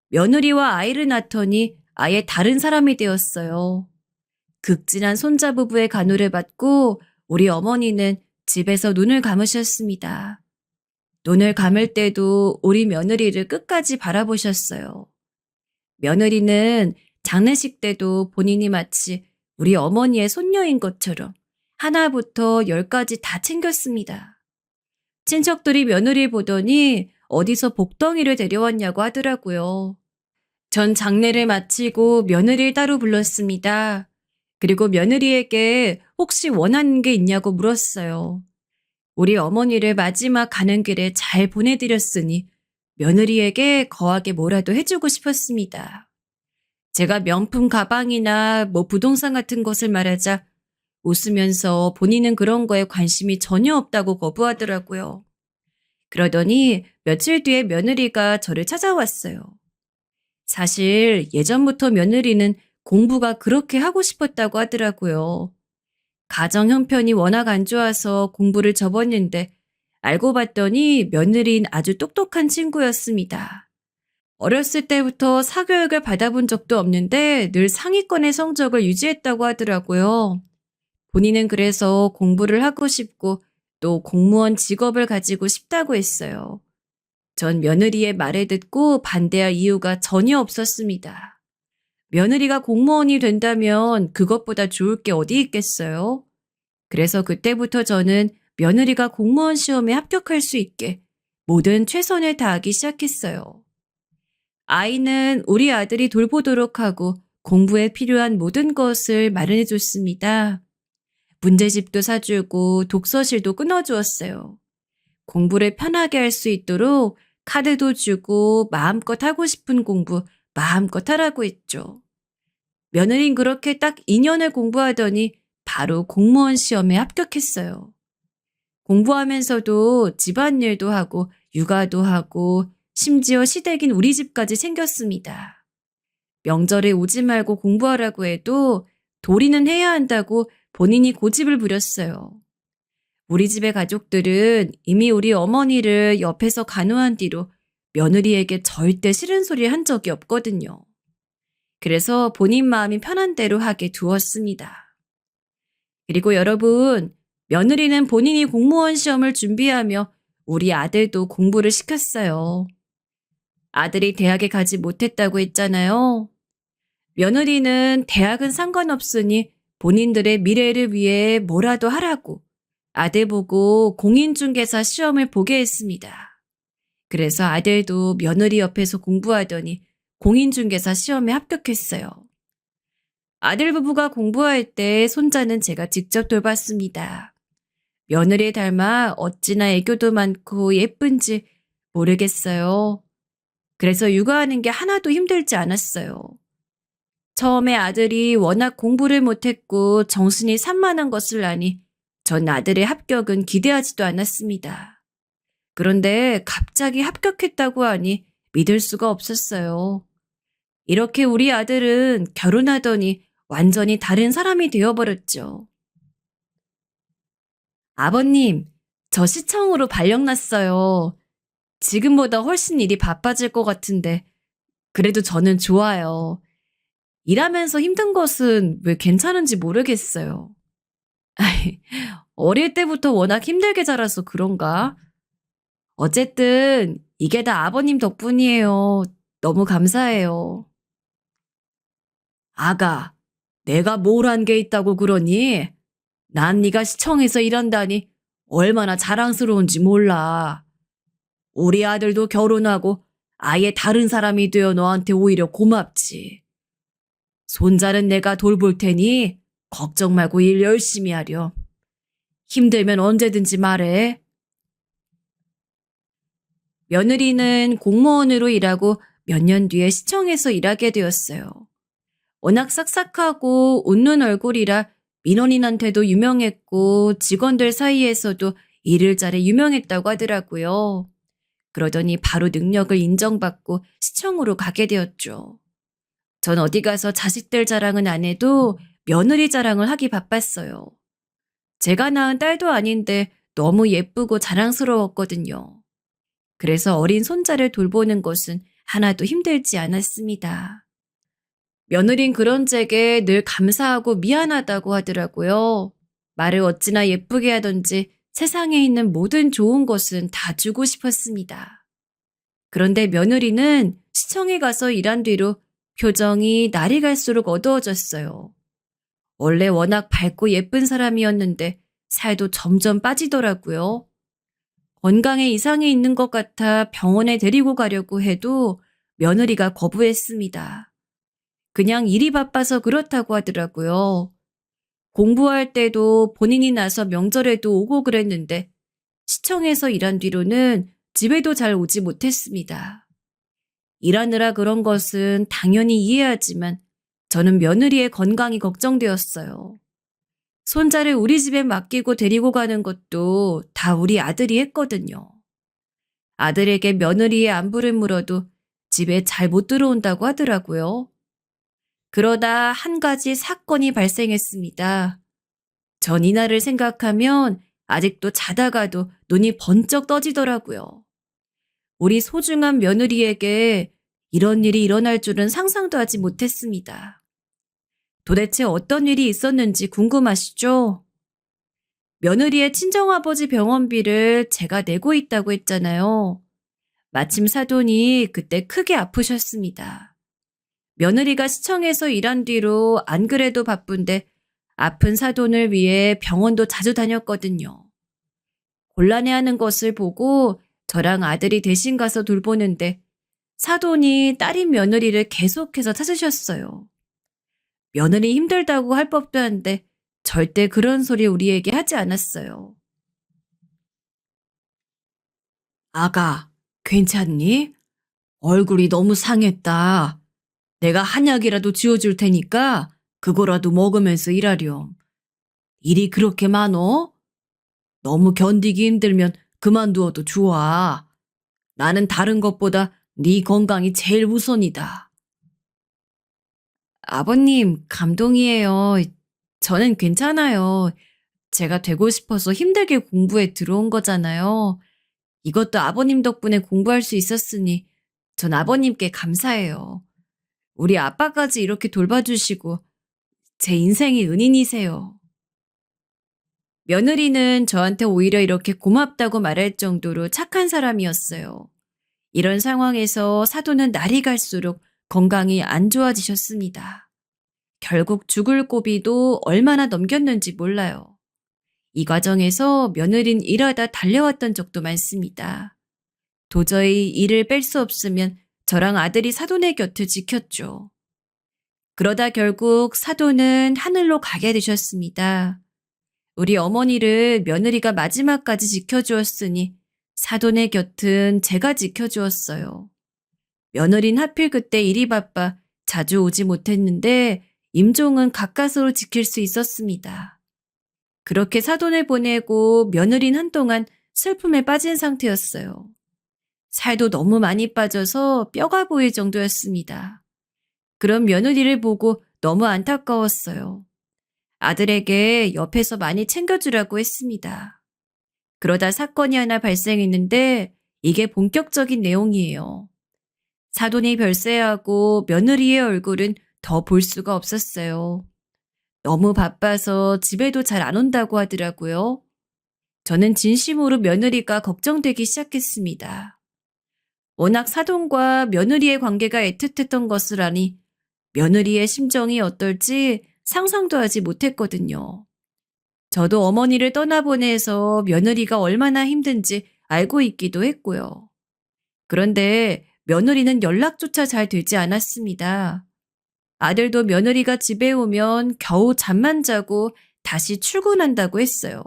며느리와 아이를 낳더니 아예 다른 사람이 되었어요. 극진한 손자 부부의 간호를 받고 우리 어머니는 집에서 눈을 감으셨습니다. 눈을 감을 때도 우리 며느리를 끝까지 바라보셨어요. 며느리는 장례식 때도 본인이 마치 우리 어머니의 손녀인 것처럼 하나부터 열까지 다 챙겼습니다. 친척들이 며느리 보더니 어디서 복덩이를 데려왔냐고 하더라고요. 전 장례를 마치고 며느리를 따로 불렀습니다. 그리고 며느리에게 혹시 원하는 게 있냐고 물었어요. 우리 어머니를 마지막 가는 길에 잘 보내드렸으니 며느리에게 거하게 뭐라도 해주고 싶었습니다. 제가 명품 가방이나 부동산 같은 것을 말하자 웃으면서 본인은 그런 거에 관심이 전혀 없다고 거부하더라고요. 그러더니 며칠 뒤에 며느리가 저를 찾아왔어요. 사실 예전부터 며느리는 공부가 그렇게 하고 싶었다고 하더라고요. 가정 형편이 워낙 안 좋아서 공부를 접었는데 알고 봤더니 며느리는 아주 똑똑한 친구였습니다. 어렸을 때부터 사교육을 받아본 적도 없는데 늘 상위권의 성적을 유지했다고 하더라고요. 본인은 그래서 공부를 하고 싶고 또 공무원 직업을 가지고 싶다고 했어요. 전 며느리의 말을 듣고 반대할 이유가 전혀 없었습니다. 며느리가 공무원이 된다면 그것보다 좋을 게 어디 있겠어요? 그래서 그때부터 저는 며느리가 공무원 시험에 합격할 수 있게 모든 최선을 다하기 시작했어요. 아이는 우리 아들이 돌보도록 하고 공부에 필요한 모든 것을 마련해 줬습니다. 문제집도 사주고 독서실도 끊어주었어요. 공부를 편하게 할 수 있도록 카드도 주고 마음껏 하고 싶은 공부 마음껏 하라고 했죠. 며느린 그렇게 딱 2년을 공부하더니 바로 공무원 시험에 합격했어요. 공부하면서도 집안일도 하고 육아도 하고 심지어 시댁인 우리 집까지 챙겼습니다. 명절에 오지 말고 공부하라고 해도 도리는 해야 한다고 본인이 고집을 부렸어요. 우리 집의 가족들은 이미 우리 어머니를 옆에서 간호한 뒤로 며느리에게 절대 싫은 소리 한 적이 없거든요. 그래서 본인 마음이 편한 대로 하게 두었습니다. 그리고 여러분, 며느리는 본인이 공무원 시험을 준비하며 우리 아들도 공부를 시켰어요. 아들이 대학에 가지 못했다고 했잖아요. 며느리는 대학은 상관없으니 본인들의 미래를 위해 뭐라도 하라고 아들 보고 공인중개사 시험을 보게 했습니다. 그래서 아들도 며느리 옆에서 공부하더니 공인중개사 시험에 합격했어요. 아들 부부가 공부할 때 손자는 제가 직접 돌봤습니다. 며느리 닮아 어찌나 애교도 많고 예쁜지 모르겠어요. 그래서 육아하는 게 하나도 힘들지 않았어요. 처음에 아들이 워낙 공부를 못했고 정신이 산만한 것을 아니 전 아들의 합격은 기대하지도 않았습니다. 그런데 갑자기 합격했다고 하니 믿을 수가 없었어요. 이렇게 우리 아들은 결혼하더니 완전히 다른 사람이 되어버렸죠. 아버님, 저 시청으로 발령났어요. 지금보다 훨씬 일이 바빠질 것 같은데 그래도 저는 좋아요. 일하면서 힘든 것은 왜 괜찮은지 모르겠어요. 어릴 때부터 워낙 힘들게 자라서 그런가? 어쨌든 이게 다 아버님 덕분이에요. 너무 감사해요. 아가, 내가 뭘 한 게 있다고 그러니? 난 네가 시청에서 일한다니 얼마나 자랑스러운지 몰라. 우리 아들도 결혼하고 아예 다른 사람이 되어 너한테 오히려 고맙지. 손자는 내가 돌볼 테니 걱정 말고 일 열심히 하렴. 힘들면 언제든지 말해. 며느리는 공무원으로 일하고 몇 년 뒤에 시청에서 일하게 되었어요. 워낙 싹싹하고 웃는 얼굴이라 민원인한테도 유명했고 직원들 사이에서도 일을 잘해 유명했다고 하더라고요. 그러더니 바로 능력을 인정받고 시청으로 가게 되었죠. 전 어디 가서 자식들 자랑은 안 해도 며느리 자랑을 하기 바빴어요. 제가 낳은 딸도 아닌데 너무 예쁘고 자랑스러웠거든요. 그래서 어린 손자를 돌보는 것은 하나도 힘들지 않았습니다. 며느린 그런 제게 늘 감사하고 미안하다고 하더라고요. 말을 어찌나 예쁘게 하던지 세상에 있는 모든 좋은 것은 다 주고 싶었습니다. 그런데 며느리는 시청에 가서 일한 뒤로 표정이 날이 갈수록 어두워졌어요. 원래 워낙 밝고 예쁜 사람이었는데 살도 점점 빠지더라고요. 건강에 이상이 있는 것 같아 병원에 데리고 가려고 해도 며느리가 거부했습니다. 그냥 일이 바빠서 그렇다고 하더라고요. 공부할 때도 본인이 나서 명절에도 오고 그랬는데 시청에서 일한 뒤로는 집에도 잘 오지 못했습니다. 일하느라 그런 것은 당연히 이해하지만 저는 며느리의 건강이 걱정되었어요. 손자를 우리 집에 맡기고 데리고 가는 것도 다 우리 아들이 했거든요. 아들에게 며느리의 안부를 물어도 집에 잘 못 들어온다고 하더라고요. 그러다 한 가지 사건이 발생했습니다. 전 이날을 생각하면 아직도 자다가도 눈이 번쩍 떠지더라고요. 우리 소중한 며느리에게 이런 일이 일어날 줄은 상상도 하지 못했습니다. 도대체 어떤 일이 있었는지 궁금하시죠? 며느리의 친정아버지 병원비를 제가 내고 있다고 했잖아요. 마침 사돈이 그때 크게 아프셨습니다. 며느리가 시청에서 일한 뒤로 안 그래도 바쁜데 아픈 사돈을 위해 병원도 자주 다녔거든요. 곤란해하는 것을 보고 저랑 아들이 대신 가서 돌보는데 사돈이 딸인 며느리를 계속해서 찾으셨어요. 며느리 힘들다고 할 법도 한데 절대 그런 소리 우리에게 하지 않았어요. 아가, 괜찮니? 얼굴이 너무 상했다. 내가 한약이라도 지어줄 테니까 그거라도 먹으면서 일하렴. 일이 그렇게 많어? 너무 견디기 힘들면 그만두어도 좋아. 나는 다른 것보다 네 건강이 제일 우선이다. 아버님, 감동이에요. 저는 괜찮아요. 제가 되고 싶어서 힘들게 공부에 들어온 거잖아요. 이것도 아버님 덕분에 공부할 수 있었으니 전 아버님께 감사해요. 우리 아빠까지 이렇게 돌봐주시고 제 인생의 은인이세요. 며느리는 저한테 오히려 이렇게 고맙다고 말할 정도로 착한 사람이었어요. 이런 상황에서 사돈은 날이 갈수록 건강이 안 좋아지셨습니다. 결국 죽을 고비도 얼마나 넘겼는지 몰라요. 이 과정에서 며느린 일하다 달려왔던 적도 많습니다. 도저히 일을 뺄 수 없으면 저랑 아들이 사돈의 곁을 지켰죠. 그러다 결국 사돈은 하늘로 가게 되셨습니다. 우리 어머니를 며느리가 마지막까지 지켜주었으니 사돈의 곁은 제가 지켜주었어요. 며느린 하필 그때 일이 바빠 자주 오지 못했는데 임종은 가까스로 지킬 수 있었습니다. 그렇게 사돈을 보내고 며느린 한동안 슬픔에 빠진 상태였어요. 살도 너무 많이 빠져서 뼈가 보일 정도였습니다. 그런 며느리를 보고 너무 안타까웠어요. 아들에게 옆에서 많이 챙겨주라고 했습니다. 그러다 사건이 하나 발생했는데 이게 본격적인 내용이에요. 사돈이 별세하고 며느리의 얼굴은 더 볼 수가 없었어요. 너무 바빠서 집에도 잘 안 온다고 하더라고요. 저는 진심으로 며느리가 걱정되기 시작했습니다. 워낙 사돈과 며느리의 관계가 애틋했던 것을 아니 며느리의 심정이 어떨지 상상도 하지 못했거든요. 저도 어머니를 떠나보내서 며느리가 얼마나 힘든지 알고 있기도 했고요. 그런데 며느리는 연락조차 잘 되지 않았습니다. 아들도 며느리가 집에 오면 겨우 잠만 자고 다시 출근한다고 했어요.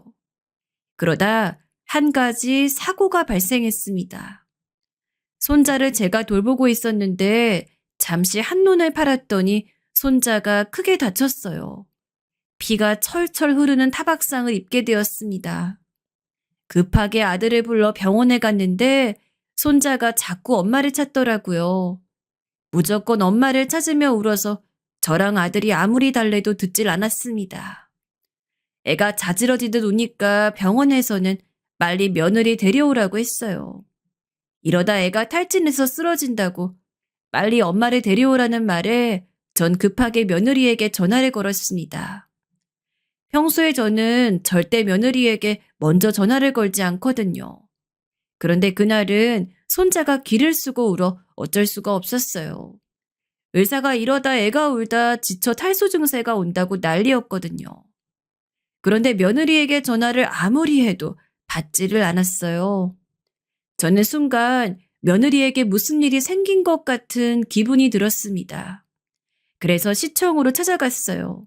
그러다 한 가지 사고가 발생했습니다. 손자를 제가 돌보고 있었는데 잠시 한눈을 팔았더니 손자가 크게 다쳤어요. 피가 철철 흐르는 타박상을 입게 되었습니다. 급하게 아들을 불러 병원에 갔는데 손자가 자꾸 엄마를 찾더라고요. 무조건 엄마를 찾으며 울어서 저랑 아들이 아무리 달래도 듣질 않았습니다. 애가 자지러지듯 우니까 병원에서는 빨리 며느리 데려오라고 했어요. 이러다 애가 탈진해서 쓰러진다고 빨리 엄마를 데려오라는 말에 전 급하게 며느리에게 전화를 걸었습니다. 평소에 저는 절대 며느리에게 먼저 전화를 걸지 않거든요. 그런데 그날은 손자가 기를 쓰고 울어 어쩔 수가 없었어요. 의사가 이러다 애가 울다 지쳐 탈수 증세가 온다고 난리였거든요. 그런데 며느리에게 전화를 아무리 해도 받지를 않았어요. 저는 순간 며느리에게 무슨 일이 생긴 것 같은 기분이 들었습니다. 그래서 시청으로 찾아갔어요.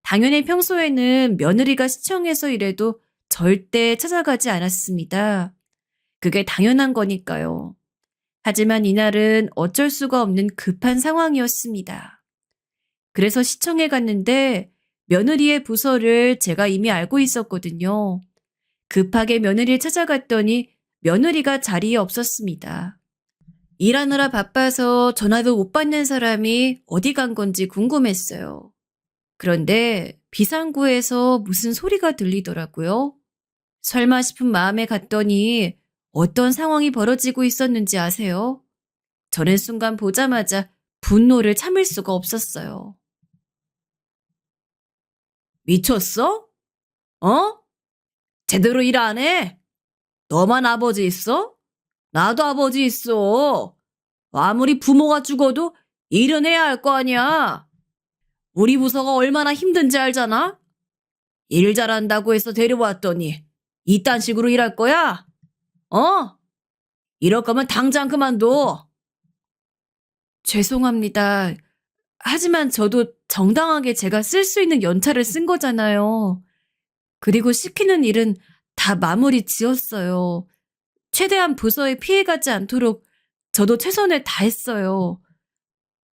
당연히 평소에는 며느리가 시청에서 일해도 절대 찾아가지 않았습니다. 그게 당연한 거니까요. 하지만 이날은 어쩔 수가 없는 급한 상황이었습니다. 그래서 시청에 갔는데 며느리의 부서를 제가 이미 알고 있었거든요. 급하게 며느리를 찾아갔더니 며느리가 자리에 없었습니다. 일하느라 바빠서 전화도 못 받는 사람이 어디 간 건지 궁금했어요. 그런데 비상구에서 무슨 소리가 들리더라고요. 설마 싶은 마음에 갔더니 어떤 상황이 벌어지고 있었는지 아세요? 저는 순간 보자마자 분노를 참을 수가 없었어요. 미쳤어? 어? 제대로 일 안 해? 너만 아버지 있어? 나도 아버지 있어. 아무리 부모가 죽어도 일은 해야 할 거 아니야. 우리 부서가 얼마나 힘든지 알잖아? 일 잘한다고 해서 데려왔더니 이딴 식으로 일할 거야? 어? 이럴 거면 당장 그만둬. 죄송합니다. 하지만 저도 정당하게 제가 쓸 수 있는 연차를 쓴 거잖아요. 그리고 시키는 일은 다 마무리 지었어요. 최대한 부서에 피해가지 않도록 저도 최선을 다했어요.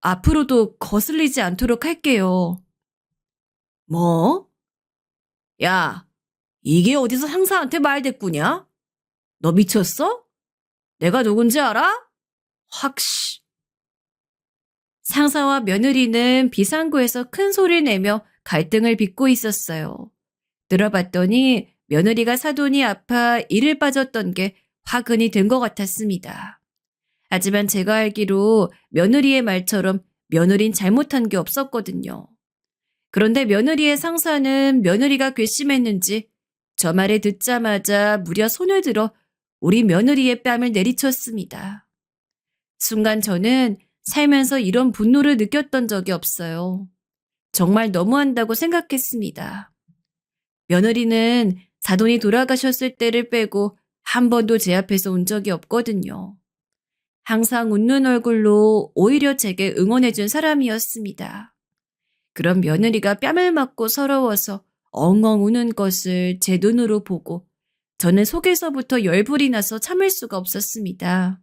앞으로도 거슬리지 않도록 할게요. 뭐? 야, 이게 어디서 상사한테 말대꾸냐? 너 미쳤어? 내가 누군지 알아? 확, 씨. 상사와 며느리는 비상구에서 큰 소리를 내며 갈등을 빚고 있었어요. 들어봤더니 며느리가 사돈이 아파 일을 빠졌던 게 화근이 된 것 같았습니다. 하지만 제가 알기로 며느리의 말처럼 며느린 잘못한 게 없었거든요. 그런데 며느리의 상사는 며느리가 괘씸했는지 저 말을 듣자마자 무려 손을 들어 우리 며느리의 뺨을 내리쳤습니다. 순간 저는 살면서 이런 분노를 느꼈던 적이 없어요. 정말 너무한다고 생각했습니다. 며느리는 사돈이 돌아가셨을 때를 빼고 한 번도 제 앞에서 온 적이 없거든요. 항상 웃는 얼굴로 오히려 제게 응원해준 사람이었습니다. 그런 며느리가 뺨을 맞고 서러워서 엉엉 우는 것을 제 눈으로 보고 저는 속에서부터 열불이 나서 참을 수가 없었습니다.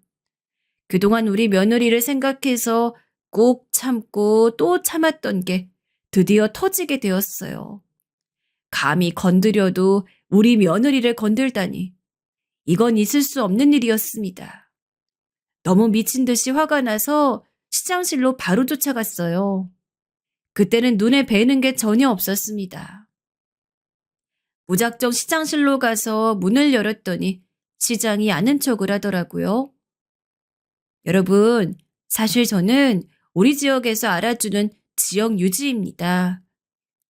그동안 우리 며느리를 생각해서 꾹 참고 또 참았던 게 드디어 터지게 되었어요. 감히 건드려도 우리 며느리를 건들다니. 이건 있을 수 없는 일이었습니다. 너무 미친 듯이 화가 나서 시장실로 바로 쫓아갔어요. 그때는 눈에 뵈는 게 전혀 없었습니다. 무작정 시장실로 가서 문을 열었더니 시장이 아는 척을 하더라고요. 여러분, 사실 저는 우리 지역에서 알아주는 지역 유지입니다.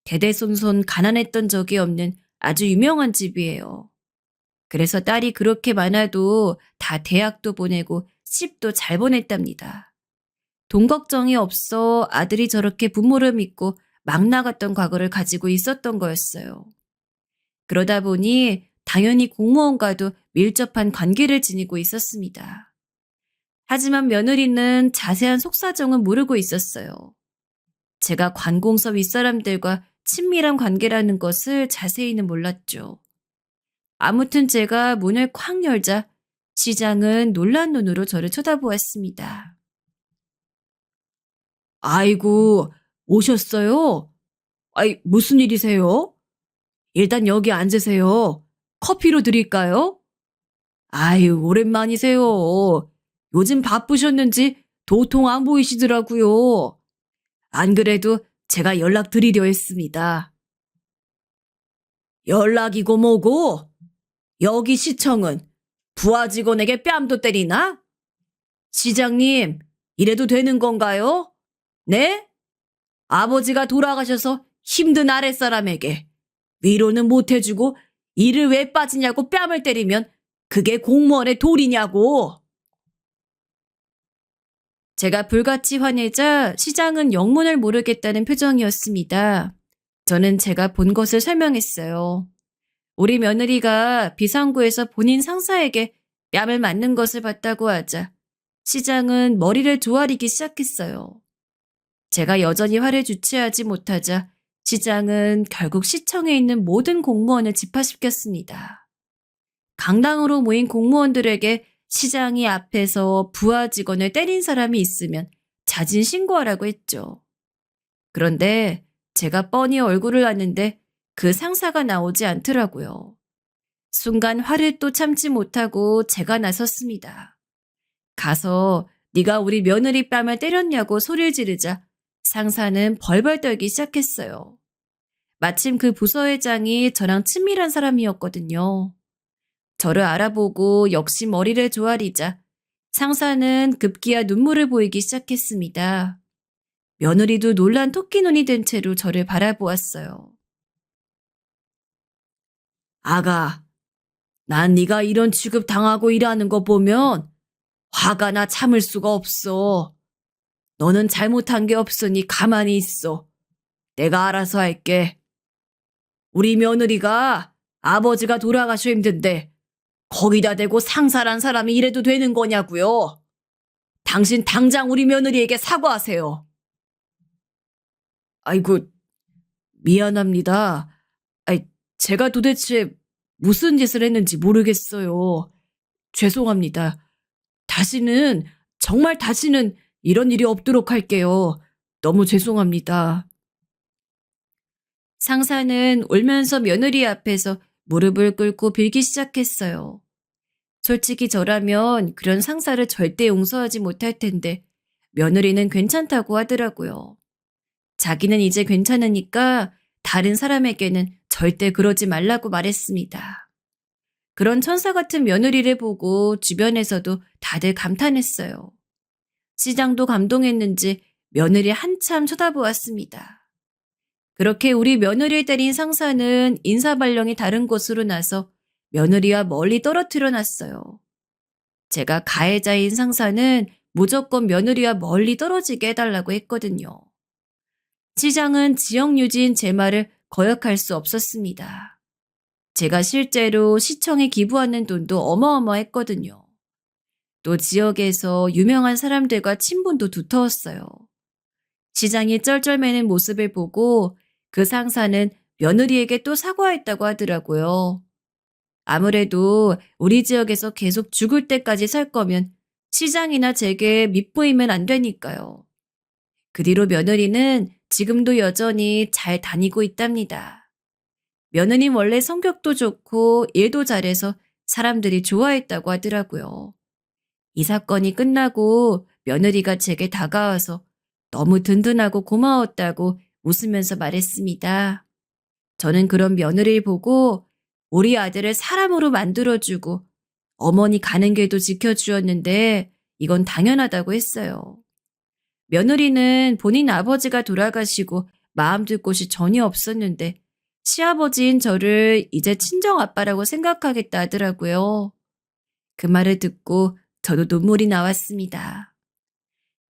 대대손손 가난했던 적이 없는 아주 유명한 집이에요. 그래서 딸이 그렇게 많아도 다 대학도 보내고 시집도 잘 보냈답니다. 돈 걱정이 없어 아들이 저렇게 부모를 믿고 막 나갔던 과거를 가지고 있었던 거였어요. 그러다 보니 당연히 공무원과도 밀접한 관계를 지니고 있었습니다. 하지만 며느리는 자세한 속사정은 모르고 있었어요. 제가 관공서 윗사람들과 친밀한 관계라는 것을 자세히는 몰랐죠. 아무튼 제가 문을 쾅 열자 시장은 놀란 눈으로 저를 쳐다보았습니다. 아이고, 오셨어요? 아이, 무슨 일이세요? 일단 여기 앉으세요. 커피로 드릴까요? 아유, 오랜만이세요. 요즘 바쁘셨는지 도통 안 보이시더라고요. 안 그래도 제가 연락드리려 했습니다. 연락이고 뭐고? 여기 시청은 부하 직원에게 뺨도 때리나? 시장님, 이래도 되는 건가요? 네? 아버지가 돌아가셔서 힘든 아랫사람에게 위로는 못 해주고 일을 왜 빠지냐고 뺨을 때리면 그게 공무원의 도리냐고. 제가 불같이 화내자 시장은 영문을 모르겠다는 표정이었습니다. 저는 제가 본 것을 설명했어요. 우리 며느리가 비상구에서 본인 상사에게 뺨을 맞는 것을 봤다고 하자 시장은 머리를 조아리기 시작했어요. 제가 여전히 화를 주체하지 못하자 시장은 결국 시청에 있는 모든 공무원을 집합시켰습니다. 강당으로 모인 공무원들에게 시장이 앞에서 부하 직원을 때린 사람이 있으면 자진 신고하라고 했죠. 그런데 제가 뻔히 얼굴을 아는데 그 상사가 나오지 않더라고요. 순간 화를 또 참지 못하고 제가 나섰습니다. 가서 네가 우리 며느리 뺨을 때렸냐고 소리를 지르자 상사는 벌벌 떨기 시작했어요. 마침 그 부서회장이 저랑 친밀한 사람이었거든요. 저를 알아보고 역시 머리를 조아리자 상사는 급기야 눈물을 보이기 시작했습니다. 며느리도 놀란 토끼눈이 된 채로 저를 바라보았어요. 아가, 난 네가 이런 취급 당하고 일하는 거 보면 화가 나 참을 수가 없어. 너는 잘못한 게 없으니 가만히 있어. 내가 알아서 할게. 우리 며느리가 아버지가 돌아가셔 힘든데 거기다 대고 상사란 사람이 이래도 되는 거냐고요? 당신 당장 우리 며느리에게 사과하세요. 아이고, 미안합니다. 아이, 제가 도대체 무슨 짓을 했는지 모르겠어요. 죄송합니다. 다시는, 정말 다시는 이런 일이 없도록 할게요. 너무 죄송합니다. 상사는 울면서 며느리 앞에서 무릎을 꿇고 빌기 시작했어요. 솔직히 저라면 그런 상사를 절대 용서하지 못할 텐데 며느리는 괜찮다고 하더라고요. 자기는 이제 괜찮으니까 다른 사람에게는 절대 그러지 말라고 말했습니다. 그런 천사 같은 며느리를 보고 주변에서도 다들 감탄했어요. 시장도 감동했는지 며느리 한참 쳐다보았습니다. 그렇게 우리 며느리를 때린 상사는 인사발령이 다른 곳으로 나서 며느리와 멀리 떨어뜨려 놨어요. 제가 가해자인 상사는 무조건 며느리와 멀리 떨어지게 해달라고 했거든요. 시장은 지역 유지인 제 말을 거역할 수 없었습니다. 제가 실제로 시청에 기부하는 돈도 어마어마했거든요. 또 지역에서 유명한 사람들과 친분도 두터웠어요. 시장이 쩔쩔매는 모습을 보고 그 상사는 며느리에게 또 사과했다고 하더라고요. 아무래도 우리 지역에서 계속 죽을 때까지 살 거면 시장이나 제게 밑보이면 안 되니까요. 그 뒤로 며느리는 지금도 여전히 잘 다니고 있답니다. 며느님 원래 성격도 좋고 일도 잘해서 사람들이 좋아했다고 하더라고요. 이 사건이 끝나고 며느리가 제게 다가와서 너무 든든하고 고마웠다고 웃으면서 말했습니다. 저는 그런 며느리를 보고 우리 아들을 사람으로 만들어주고 어머니 가는 길도 지켜주었는데 이건 당연하다고 했어요. 며느리는 본인 아버지가 돌아가시고 마음 둘 곳이 전혀 없었는데 시아버지인 저를 이제 친정아빠라고 생각하겠다 하더라고요. 그 말을 듣고 저도 눈물이 나왔습니다.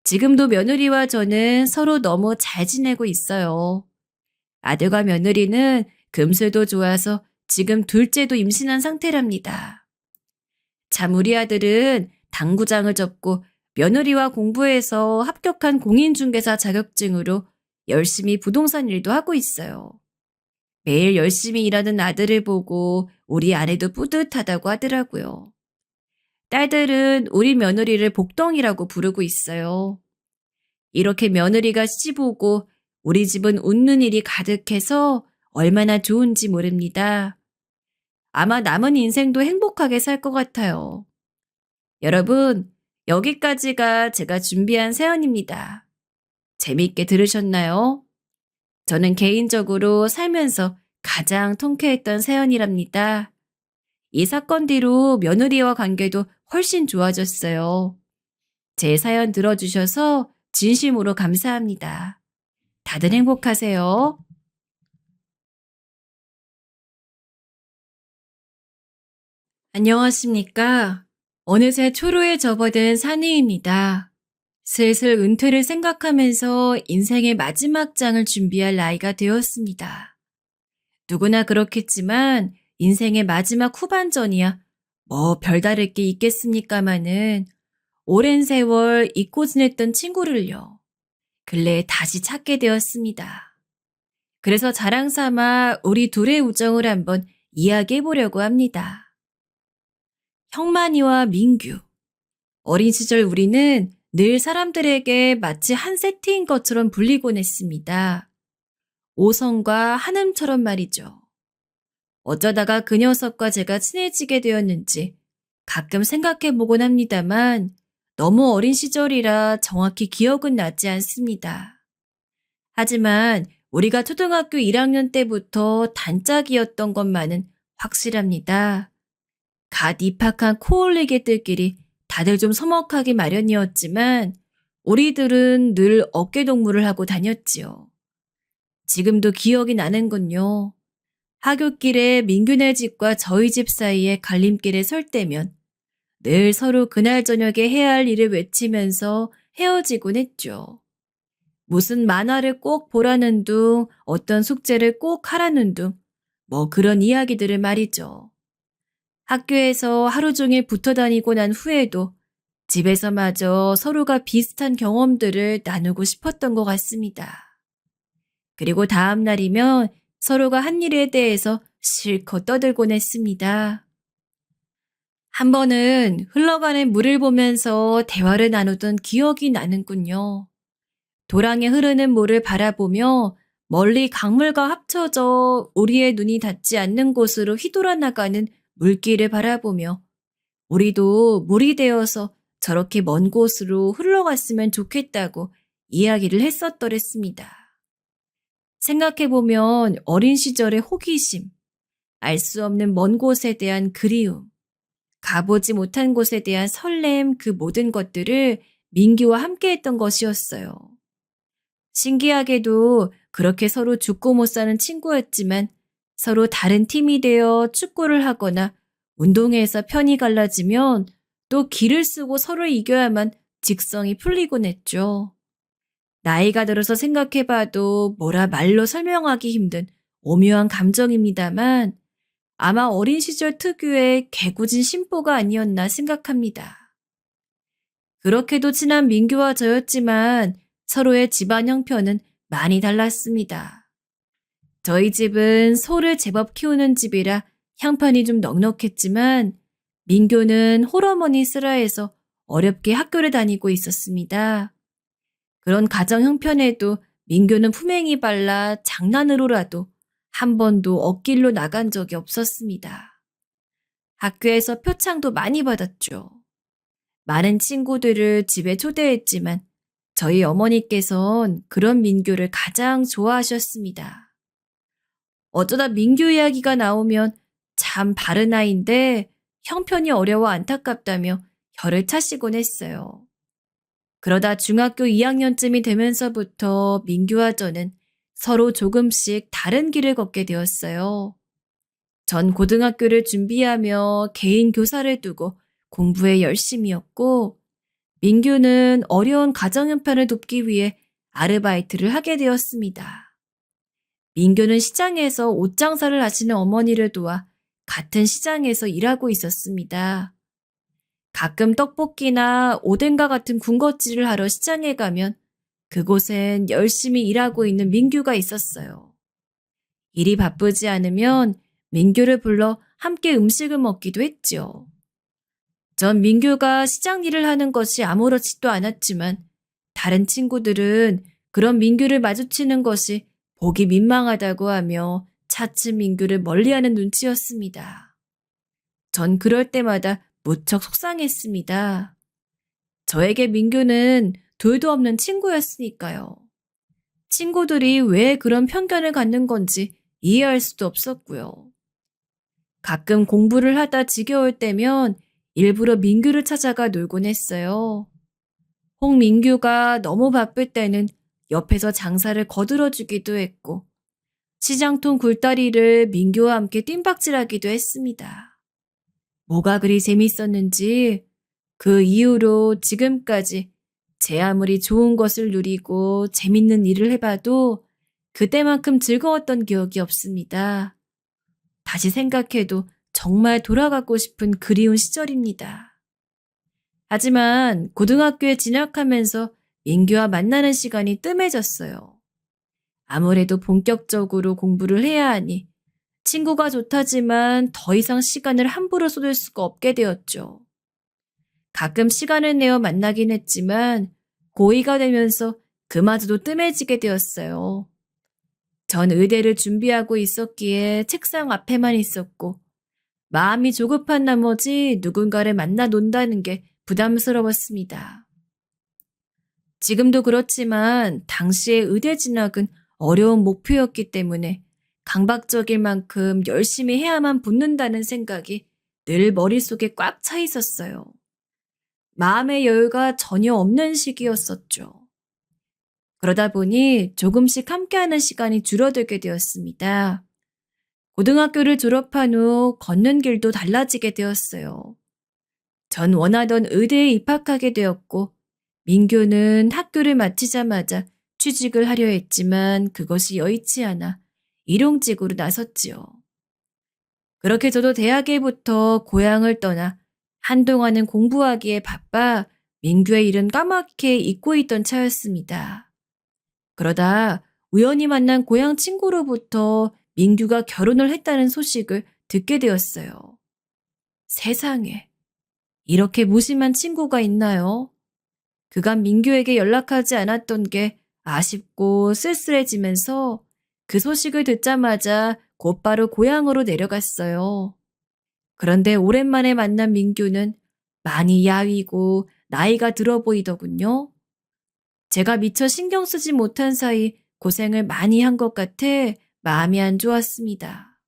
지금도 며느리와 저는 서로 너무 잘 지내고 있어요. 아들과 며느리는 금슬도 좋아서 지금 둘째도 임신한 상태랍니다. 참 우리 아들은 당구장을 접고 며느리와 공부해서 합격한 공인중개사 자격증으로 열심히 부동산 일도 하고 있어요. 매일 열심히 일하는 아들을 보고 우리 아내도 뿌듯하다고 하더라고요. 딸들은 우리 며느리를 복덩이라고 부르고 있어요. 이렇게 며느리가 시집오고 우리 집은 웃는 일이 가득해서 얼마나 좋은지 모릅니다. 아마 남은 인생도 행복하게 살 것 같아요. 여러분, 여기까지가 제가 준비한 사연입니다. 재미있게 들으셨나요? 저는 개인적으로 살면서 가장 통쾌했던 사연이랍니다. 이 사건 뒤로 며느리와 관계도 훨씬 좋아졌어요. 제 사연 들어주셔서 진심으로 감사합니다. 다들 행복하세요. 안녕하십니까. 어느새 초로에 접어든 사내입니다. 슬슬 은퇴를 생각하면서 인생의 마지막 장을 준비할 나이가 되었습니다. 누구나 그렇겠지만 인생의 마지막 후반전이야 뭐 별다를 게 있겠습니까마는 오랜 세월 잊고 지냈던 친구를요. 근래에 다시 찾게 되었습니다. 그래서 자랑 삼아 우리 둘의 우정을 한번 이야기해 보려고 합니다. 형만이와 민규. 어린 시절 우리는 늘 사람들에게 마치 한 세트인 것처럼 불리곤 했습니다. 오성과 한음처럼 말이죠. 어쩌다가 그 녀석과 제가 친해지게 되었는지 가끔 생각해 보곤 합니다만 너무 어린 시절이라 정확히 기억은 나지 않습니다. 하지만 우리가 초등학교 1학년 때부터 단짝이었던 것만은 확실합니다. 갓 입학한 코올리개들끼리 다들 좀 서먹하기 마련이었지만 우리들은 늘 어깨동무를 하고 다녔지요. 지금도 기억이 나는군요. 하굣길에 민규네 집과 저희 집 사이에 갈림길에 설 때면 늘 서로 그날 저녁에 해야 할 일을 외치면서 헤어지곤 했죠. 무슨 만화를 꼭 보라는 둥, 어떤 숙제를 꼭 하라는 둥, 뭐 그런 이야기들을 말이죠. 학교에서 하루 종일 붙어 다니고 난 후에도 집에서마저 서로가 비슷한 경험들을 나누고 싶었던 것 같습니다. 그리고 다음 날이면 서로가 한 일에 대해서 실컷 떠들곤 했습니다. 한 번은 흘러가는 물을 보면서 대화를 나누던 기억이 나는군요. 도랑에 흐르는 물을 바라보며 멀리 강물과 합쳐져 우리의 눈이 닿지 않는 곳으로 휘돌아 나가는 물길을 바라보며 우리도 물이 되어서 저렇게 먼 곳으로 흘러갔으면 좋겠다고 이야기를 했었더랬습니다. 생각해보면 어린 시절의 호기심, 알 수 없는 먼 곳에 대한 그리움, 가보지 못한 곳에 대한 설렘 그 모든 것들을 민규와 함께 했던 것이었어요. 신기하게도 그렇게 서로 죽고 못 사는 친구였지만 서로 다른 팀이 되어 축구를 하거나 운동회에서 편이 갈라지면 또 기를 쓰고 서로 이겨야만 직성이 풀리곤 했죠. 나이가 들어서 생각해봐도 뭐라 말로 설명하기 힘든 오묘한 감정입니다만 아마 어린 시절 특유의 개구진 심보가 아니었나 생각합니다. 그렇게도 친한 민규와 저였지만 서로의 집안 형편은 많이 달랐습니다. 저희 집은 소를 제법 키우는 집이라 형편이 좀 넉넉했지만 민규는 홀어머니 쓰라해서 어렵게 학교를 다니고 있었습니다. 그런 가정 형편에도 민규는 품행이 발라 장난으로라도 한 번도 엇길로 나간 적이 없었습니다. 학교에서 표창도 많이 받았죠. 많은 친구들을 집에 초대했지만 저희 어머니께선 그런 민규를 가장 좋아하셨습니다. 어쩌다 민규 이야기가 나오면 참 바른 아이인데 형편이 어려워 안타깝다며 혀를 차시곤 했어요. 그러다 중학교 2학년쯤이 되면서부터 민규와 저는 서로 조금씩 다른 길을 걷게 되었어요. 전 고등학교를 준비하며 개인 교사를 두고 공부에 열심이었고 민규는 어려운 가정 형편을 돕기 위해 아르바이트를 하게 되었습니다. 민규는 시장에서 옷 장사를 하시는 어머니를 도와 같은 시장에서 일하고 있었습니다. 가끔 떡볶이나 오뎅과 같은 군것질을 하러 시장에 가면 그곳엔 열심히 일하고 있는 민규가 있었어요. 일이 바쁘지 않으면 민규를 불러 함께 음식을 먹기도 했지요. 전 민규가 시장 일을 하는 것이 아무렇지도 않았지만 다른 친구들은 그런 민규를 마주치는 것이 보기 민망하다고 하며 차츰 민규를 멀리하는 눈치였습니다. 전 그럴 때마다 무척 속상했습니다. 저에게 민규는 둘도 없는 친구였으니까요. 친구들이 왜 그런 편견을 갖는 건지 이해할 수도 없었고요. 가끔 공부를 하다 지겨울 때면 일부러 민규를 찾아가 놀곤 했어요. 홍민규가 너무 바쁠 때는 옆에서 장사를 거들어주기도 했고 시장통 굴다리를 민규와 함께 뜀박질하기도 했습니다. 뭐가 그리 재밌었는지 그 이후로 지금까지 제 아무리 좋은 것을 누리고 재밌는 일을 해봐도 그때만큼 즐거웠던 기억이 없습니다. 다시 생각해도 정말 돌아가고 싶은 그리운 시절입니다. 하지만 고등학교에 진학하면서 민규와 만나는 시간이 뜸해졌어요. 아무래도 본격적으로 공부를 해야 하니 친구가 좋다지만 더 이상 시간을 함부로 쏟을 수가 없게 되었죠. 가끔 시간을 내어 만나긴 했지만 고2가 되면서 그마저도 뜸해지게 되었어요. 전 의대를 준비하고 있었기에 책상 앞에만 있었고 마음이 조급한 나머지 누군가를 만나 논다는 게 부담스러웠습니다. 지금도 그렇지만 당시의 의대 진학은 어려운 목표였기 때문에 강박적일 만큼 열심히 해야만 붙는다는 생각이 늘 머릿속에 꽉 차 있었어요. 마음의 여유가 전혀 없는 시기였었죠. 그러다 보니 조금씩 함께하는 시간이 줄어들게 되었습니다. 고등학교를 졸업한 후 걷는 길도 달라지게 되었어요. 전 원하던 의대에 입학하게 되었고 민규는 학교를 마치자마자 취직을 하려 했지만 그것이 여의치 않아 일용직으로 나섰지요. 그렇게 저도 대학에부터 고향을 떠나 한동안은 공부하기에 바빠 민규의 일은 까맣게 잊고 있던 차였습니다. 그러다 우연히 만난 고향 친구로부터 민규가 결혼을 했다는 소식을 듣게 되었어요. 세상에, 이렇게 무심한 친구가 있나요? 그간 민규에게 연락하지 않았던 게 아쉽고 쓸쓸해지면서 그 소식을 듣자마자 곧바로 고향으로 내려갔어요. 그런데 오랜만에 만난 민규는 많이 야위고 나이가 들어 보이더군요. 제가 미처 신경 쓰지 못한 사이 고생을 많이 한 것 같아 마음이 안 좋았습니다.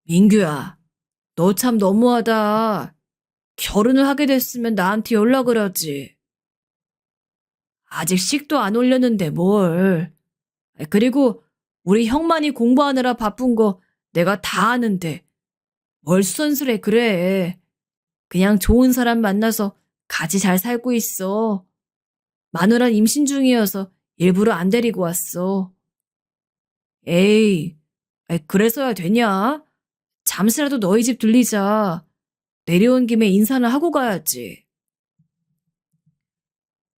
민규야, 너 참 너무하다. 결혼을 하게 됐으면 나한테 연락을 하지. 아직 식도 안 올렸는데 뭘. 그리고 우리 형만이 공부하느라 바쁜 거 내가 다 아는데 뭘 수선스레 그래. 그냥 좋은 사람 만나서 같이 잘 살고 있어. 마누란 임신 중이어서 일부러 안 데리고 왔어. 에이, 그래서야 되냐? 잠시라도 너희 집 들리자. 내려온 김에 인사는 하고 가야지.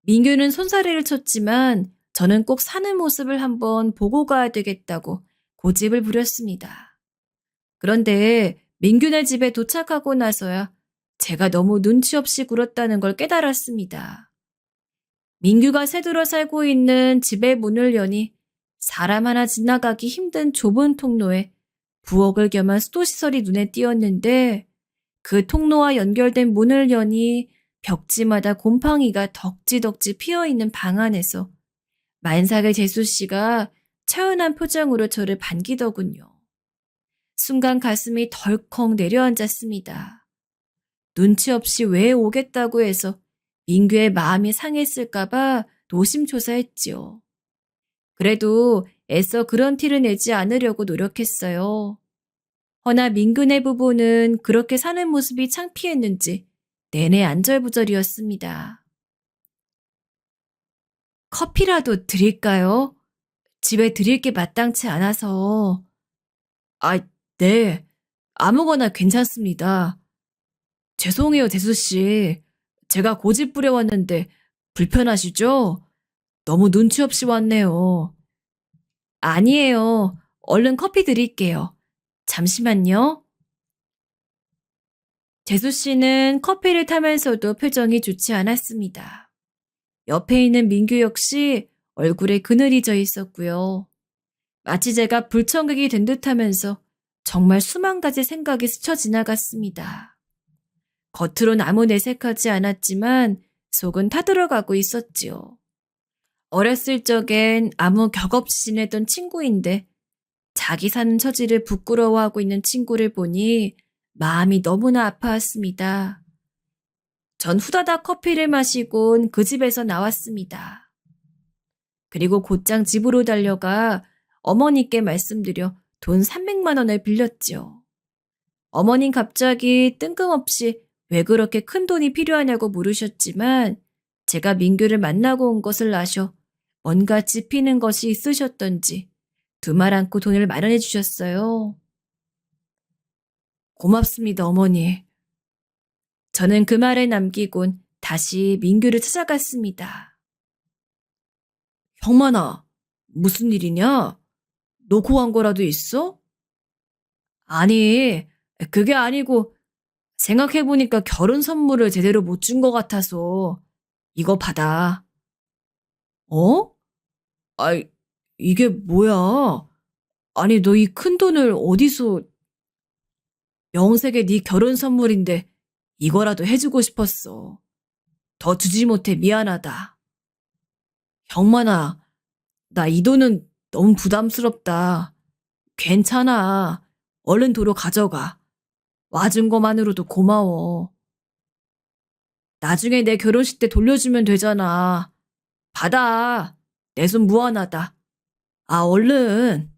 민규는 손사래를 쳤지만 저는 꼭 사는 모습을 한번 보고 가야 되겠다고 고집을 부렸습니다. 그런데 민규네 집에 도착하고 나서야 제가 너무 눈치 없이 굴었다는 걸 깨달았습니다. 민규가 새들어 살고 있는 집의 문을 여니 사람 하나 지나가기 힘든 좁은 통로에 부엌을 겸한 수도시설이 눈에 띄었는데 그 통로와 연결된 문을 여니 벽지마다 곰팡이가 덕지덕지 피어있는 방 안에서 만삭의 재수씨가 차연한 표정으로 저를 반기더군요. 순간 가슴이 덜컥 내려앉았습니다. 눈치 없이 왜 오겠다고 해서 민규의 마음이 상했을까봐 노심초사했지요. 그래도 애써 그런 티를 내지 않으려고 노력했어요. 허나 민규네 부부는 그렇게 사는 모습이 창피했는지 내내 안절부절이었습니다. 커피라도 드릴까요? 집에 드릴 게 마땅치 않아서. 아, 네. 아무거나 괜찮습니다. 죄송해요, 재수씨. 제가 고집 부려왔는데 불편하시죠? 너무 눈치 없이 왔네요. 아니에요. 얼른 커피 드릴게요. 잠시만요. 재수씨는 커피를 타면서도 표정이 좋지 않았습니다. 옆에 있는 민규 역시 얼굴에 그늘이 져 있었고요. 마치 제가 불청객이 된 듯하면서 정말 수만 가지 생각이 스쳐 지나갔습니다. 겉으론 아무 내색하지 않았지만 속은 타들어가고 있었지요. 어렸을 적엔 아무 격 없이 지내던 친구인데 자기 사는 처지를 부끄러워하고 있는 친구를 보니 마음이 너무나 아파왔습니다. 전 후다닥 커피를 마시곤 그 집에서 나왔습니다. 그리고 곧장 집으로 달려가 어머니께 말씀드려 돈 300만 원을 빌렸죠. 어머닌 갑자기 뜬금없이 왜 그렇게 큰 돈이 필요하냐고 물으셨지만 제가 민규를 만나고 온 것을 아셔 뭔가 짚히는 것이 있으셨던지 두 말 않고 돈을 마련해 주셨어요. 고맙습니다, 어머니. 저는 그 말을 남기곤 다시 민규를 찾아갔습니다. 형만아, 무슨 일이냐? 놓고 간 거라도 있어? 아니, 그게 아니고 생각해보니까 결혼 선물을 제대로 못 준 것 같아서 이거 받아. 어? 아이, 이게 뭐야? 아니, 너 이 큰 돈을 어디서... 명색의 네 결혼 선물인데 이거라도 해주고 싶었어. 더 주지 못해 미안하다. 형만아, 나 이 돈은 너무 부담스럽다. 괜찮아. 얼른 도로 가져가. 와준 것만으로도 고마워. 나중에 내 결혼식 때 돌려주면 되잖아. 받아. 내 손 무한하다. 아, 얼른.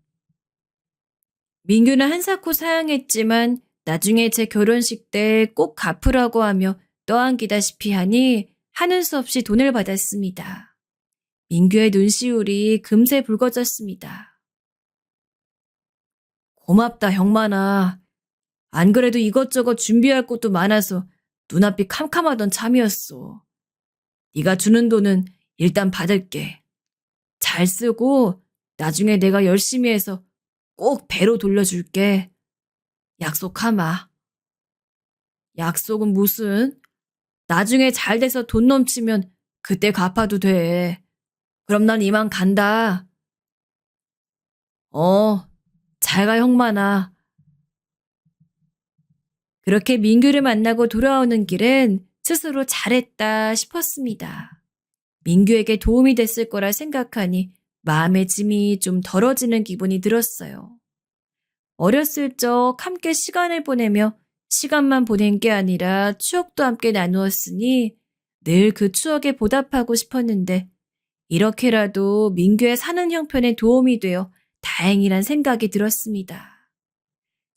민규는 한사코 사양했지만 나중에 제 결혼식 때 꼭 갚으라고 하며 떠안기다시피 하니 하는 수 없이 돈을 받았습니다. 민규의 눈시울이 금세 붉어졌습니다. 고맙다, 형만아. 안 그래도 이것저것 준비할 것도 많아서 눈앞이 캄캄하던 참이었어. 네가 주는 돈은 일단 받을게. 잘 쓰고 나중에 내가 열심히 해서 꼭 배로 돌려줄게. 약속하마. 약속은 무슨? 나중에 잘 돼서 돈 넘치면 그때 갚아도 돼. 그럼 난 이만 간다. 어, 잘 가, 형만아. 그렇게 민규를 만나고 돌아오는 길은 스스로 잘했다 싶었습니다. 민규에게 도움이 됐을 거라 생각하니 마음의 짐이 좀 덜어지는 기분이 들었어요. 어렸을 적 함께 시간을 보내며 시간만 보낸 게 아니라 추억도 함께 나누었으니 늘 그 추억에 보답하고 싶었는데 이렇게라도 민규의 사는 형편에 도움이 되어 다행이란 생각이 들었습니다.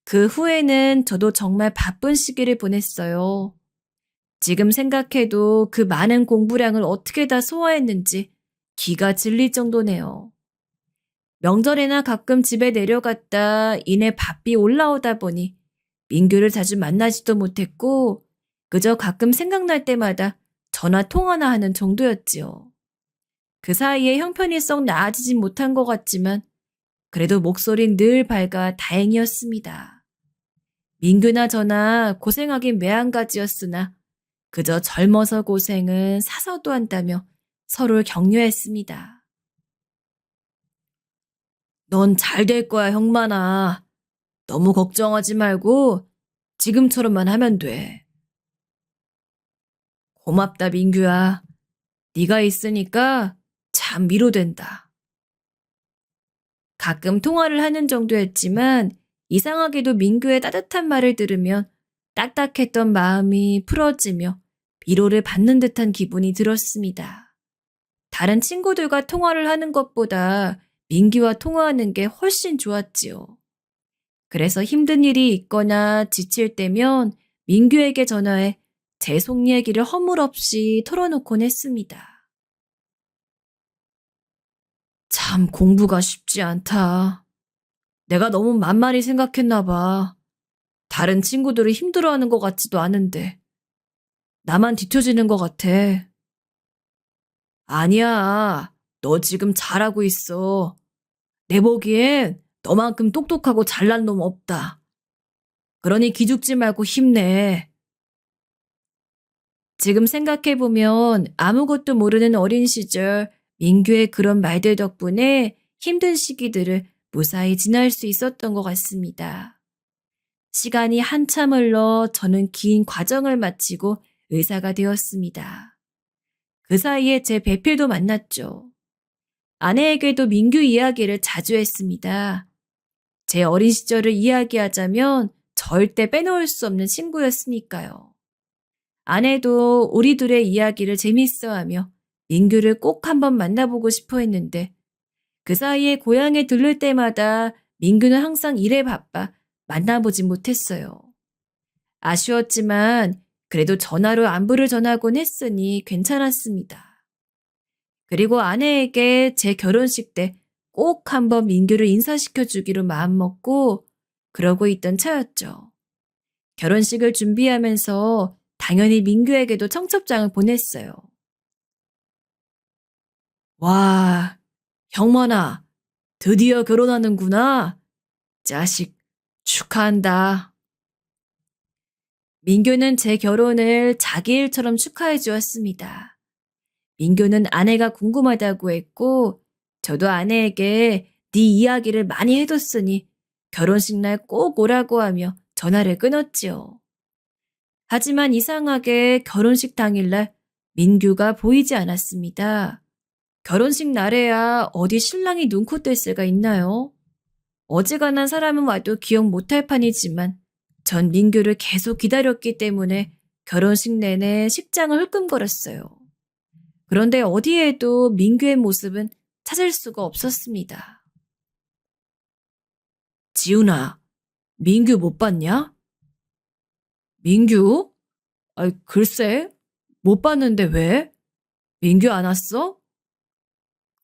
그 후에는 저도 정말 바쁜 시기를 보냈어요. 지금 생각해도 그 많은 공부량을 어떻게 다 소화했는지 기가 질릴 정도네요. 명절에나 가끔 집에 내려갔다 이내 바삐 올라오다 보니 민규를 자주 만나지도 못했고 그저 가끔 생각날 때마다 전화 통화나 하는 정도였지요. 그 사이에 형편이 썩 나아지진 못한 것 같지만 그래도 목소리는 늘 밝아 다행이었습니다. 민규나 저나 고생하긴 매한가지였으나 그저 젊어서 고생은 사서도 한다며 서로를 격려했습니다. 넌 잘 될 거야, 형만아. 너무 걱정하지 말고 지금처럼만 하면 돼. 고맙다, 민규야. 네가 있으니까 참 위로된다. 가끔 통화를 하는 정도였지만 이상하게도 민규의 따뜻한 말을 들으면 딱딱했던 마음이 풀어지며 위로를 받는 듯한 기분이 들었습니다. 다른 친구들과 통화를 하는 것보다 민규와 통화하는 게 훨씬 좋았지요. 그래서 힘든 일이 있거나 지칠 때면 민규에게 전화해 제 속 얘기를 허물없이 털어놓곤 했습니다. 참 공부가 쉽지 않다. 내가 너무 만만히 생각했나 봐. 다른 친구들이 힘들어하는 것 같지도 않은데 나만 뒤처지는 것 같아. 아니야. 너 지금 잘하고 있어. 내 보기엔 너만큼 똑똑하고 잘난 놈 없다. 그러니 기죽지 말고 힘내. 지금 생각해보면 아무것도 모르는 어린 시절 민규의 그런 말들 덕분에 힘든 시기들을 무사히 지날 수 있었던 것 같습니다. 시간이 한참 흘러 저는 긴 과정을 마치고 의사가 되었습니다. 그 사이에 제 배필도 만났죠. 아내에게도 민규 이야기를 자주 했습니다. 제 어린 시절을 이야기하자면 절대 빼놓을 수 없는 친구였으니까요. 아내도 우리 둘의 이야기를 재밌어하며 민규를 꼭 한번 만나보고 싶어 했는데 그 사이에 고향에 들를 때마다 민규는 항상 일에 바빠 만나보지 못했어요. 아쉬웠지만 그래도 전화로 안부를 전하곤 했으니 괜찮았습니다. 그리고 아내에게 제 결혼식 때 꼭 한번 민규를 인사시켜 주기로 마음먹고 그러고 있던 차였죠. 결혼식을 준비하면서 당연히 민규에게도 청첩장을 보냈어요. 와, 형만아, 드디어 결혼하는구나. 자식, 축하한다. 민규는 제 결혼을 자기 일처럼 축하해 주었습니다. 민규는 아내가 궁금하다고 했고 저도 아내에게 네 이야기를 많이 해뒀으니 결혼식 날 꼭 오라고 하며 전화를 끊었지요. 하지만 이상하게 결혼식 당일날 민규가 보이지 않았습니다. 결혼식 날에야 어디 신랑이 눈코 뜰 새가 있나요? 어지간한 사람은 와도 기억 못할 판이지만 전 민규를 계속 기다렸기 때문에 결혼식 내내 식장을 흘끔거렸어요. 그런데 어디에도 민규의 모습은 찾을 수가 없었습니다. 지훈아, 민규 못 봤냐? 민규? 글쎄, 못 봤는데 왜? 민규 안 왔어?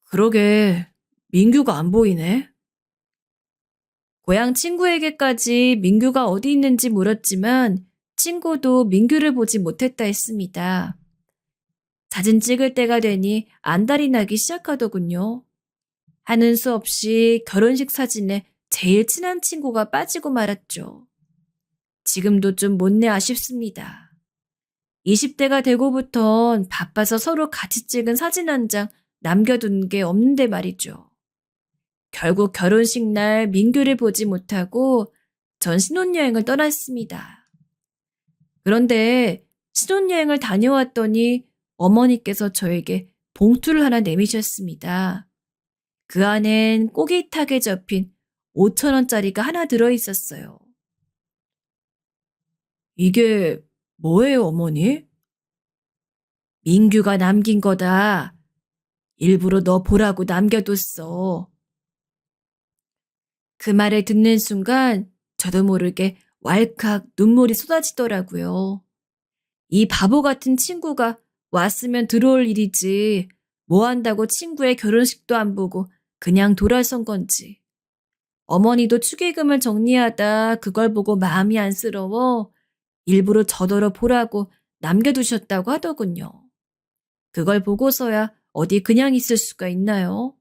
그러게, 민규가 안 보이네. 고향 친구에게까지 민규가 어디 있는지 물었지만 친구도 민규를 보지 못했다 했습니다. 사진 찍을 때가 되니 안달이 나기 시작하더군요. 하는 수 없이 결혼식 사진에 제일 친한 친구가 빠지고 말았죠. 지금도 좀 못내 아쉽습니다. 20대가 되고부턴 바빠서 서로 같이 찍은 사진 한 장 남겨둔 게 없는데 말이죠. 결국 결혼식 날 민규를 보지 못하고 전 신혼여행을 떠났습니다. 그런데 신혼여행을 다녀왔더니 어머니께서 저에게 봉투를 하나 내미셨습니다. 그 안엔 꼬깃하게 접힌 5,000원짜리가 하나 들어있었어요. 이게 뭐예요, 어머니? 민규가 남긴 거다. 일부러 너 보라고 남겨뒀어. 그 말을 듣는 순간 저도 모르게 왈칵 눈물이 쏟아지더라고요. 이 바보 같은 친구가 왔으면 들어올 일이지 뭐 한다고 친구의 결혼식도 안 보고 그냥 돌아선 건지. 어머니도 축의금을 정리하다 그걸 보고 마음이 안쓰러워 일부러 저더러 보라고 남겨두셨다고 하더군요. 그걸 보고서야 어디 그냥 있을 수가 있나요?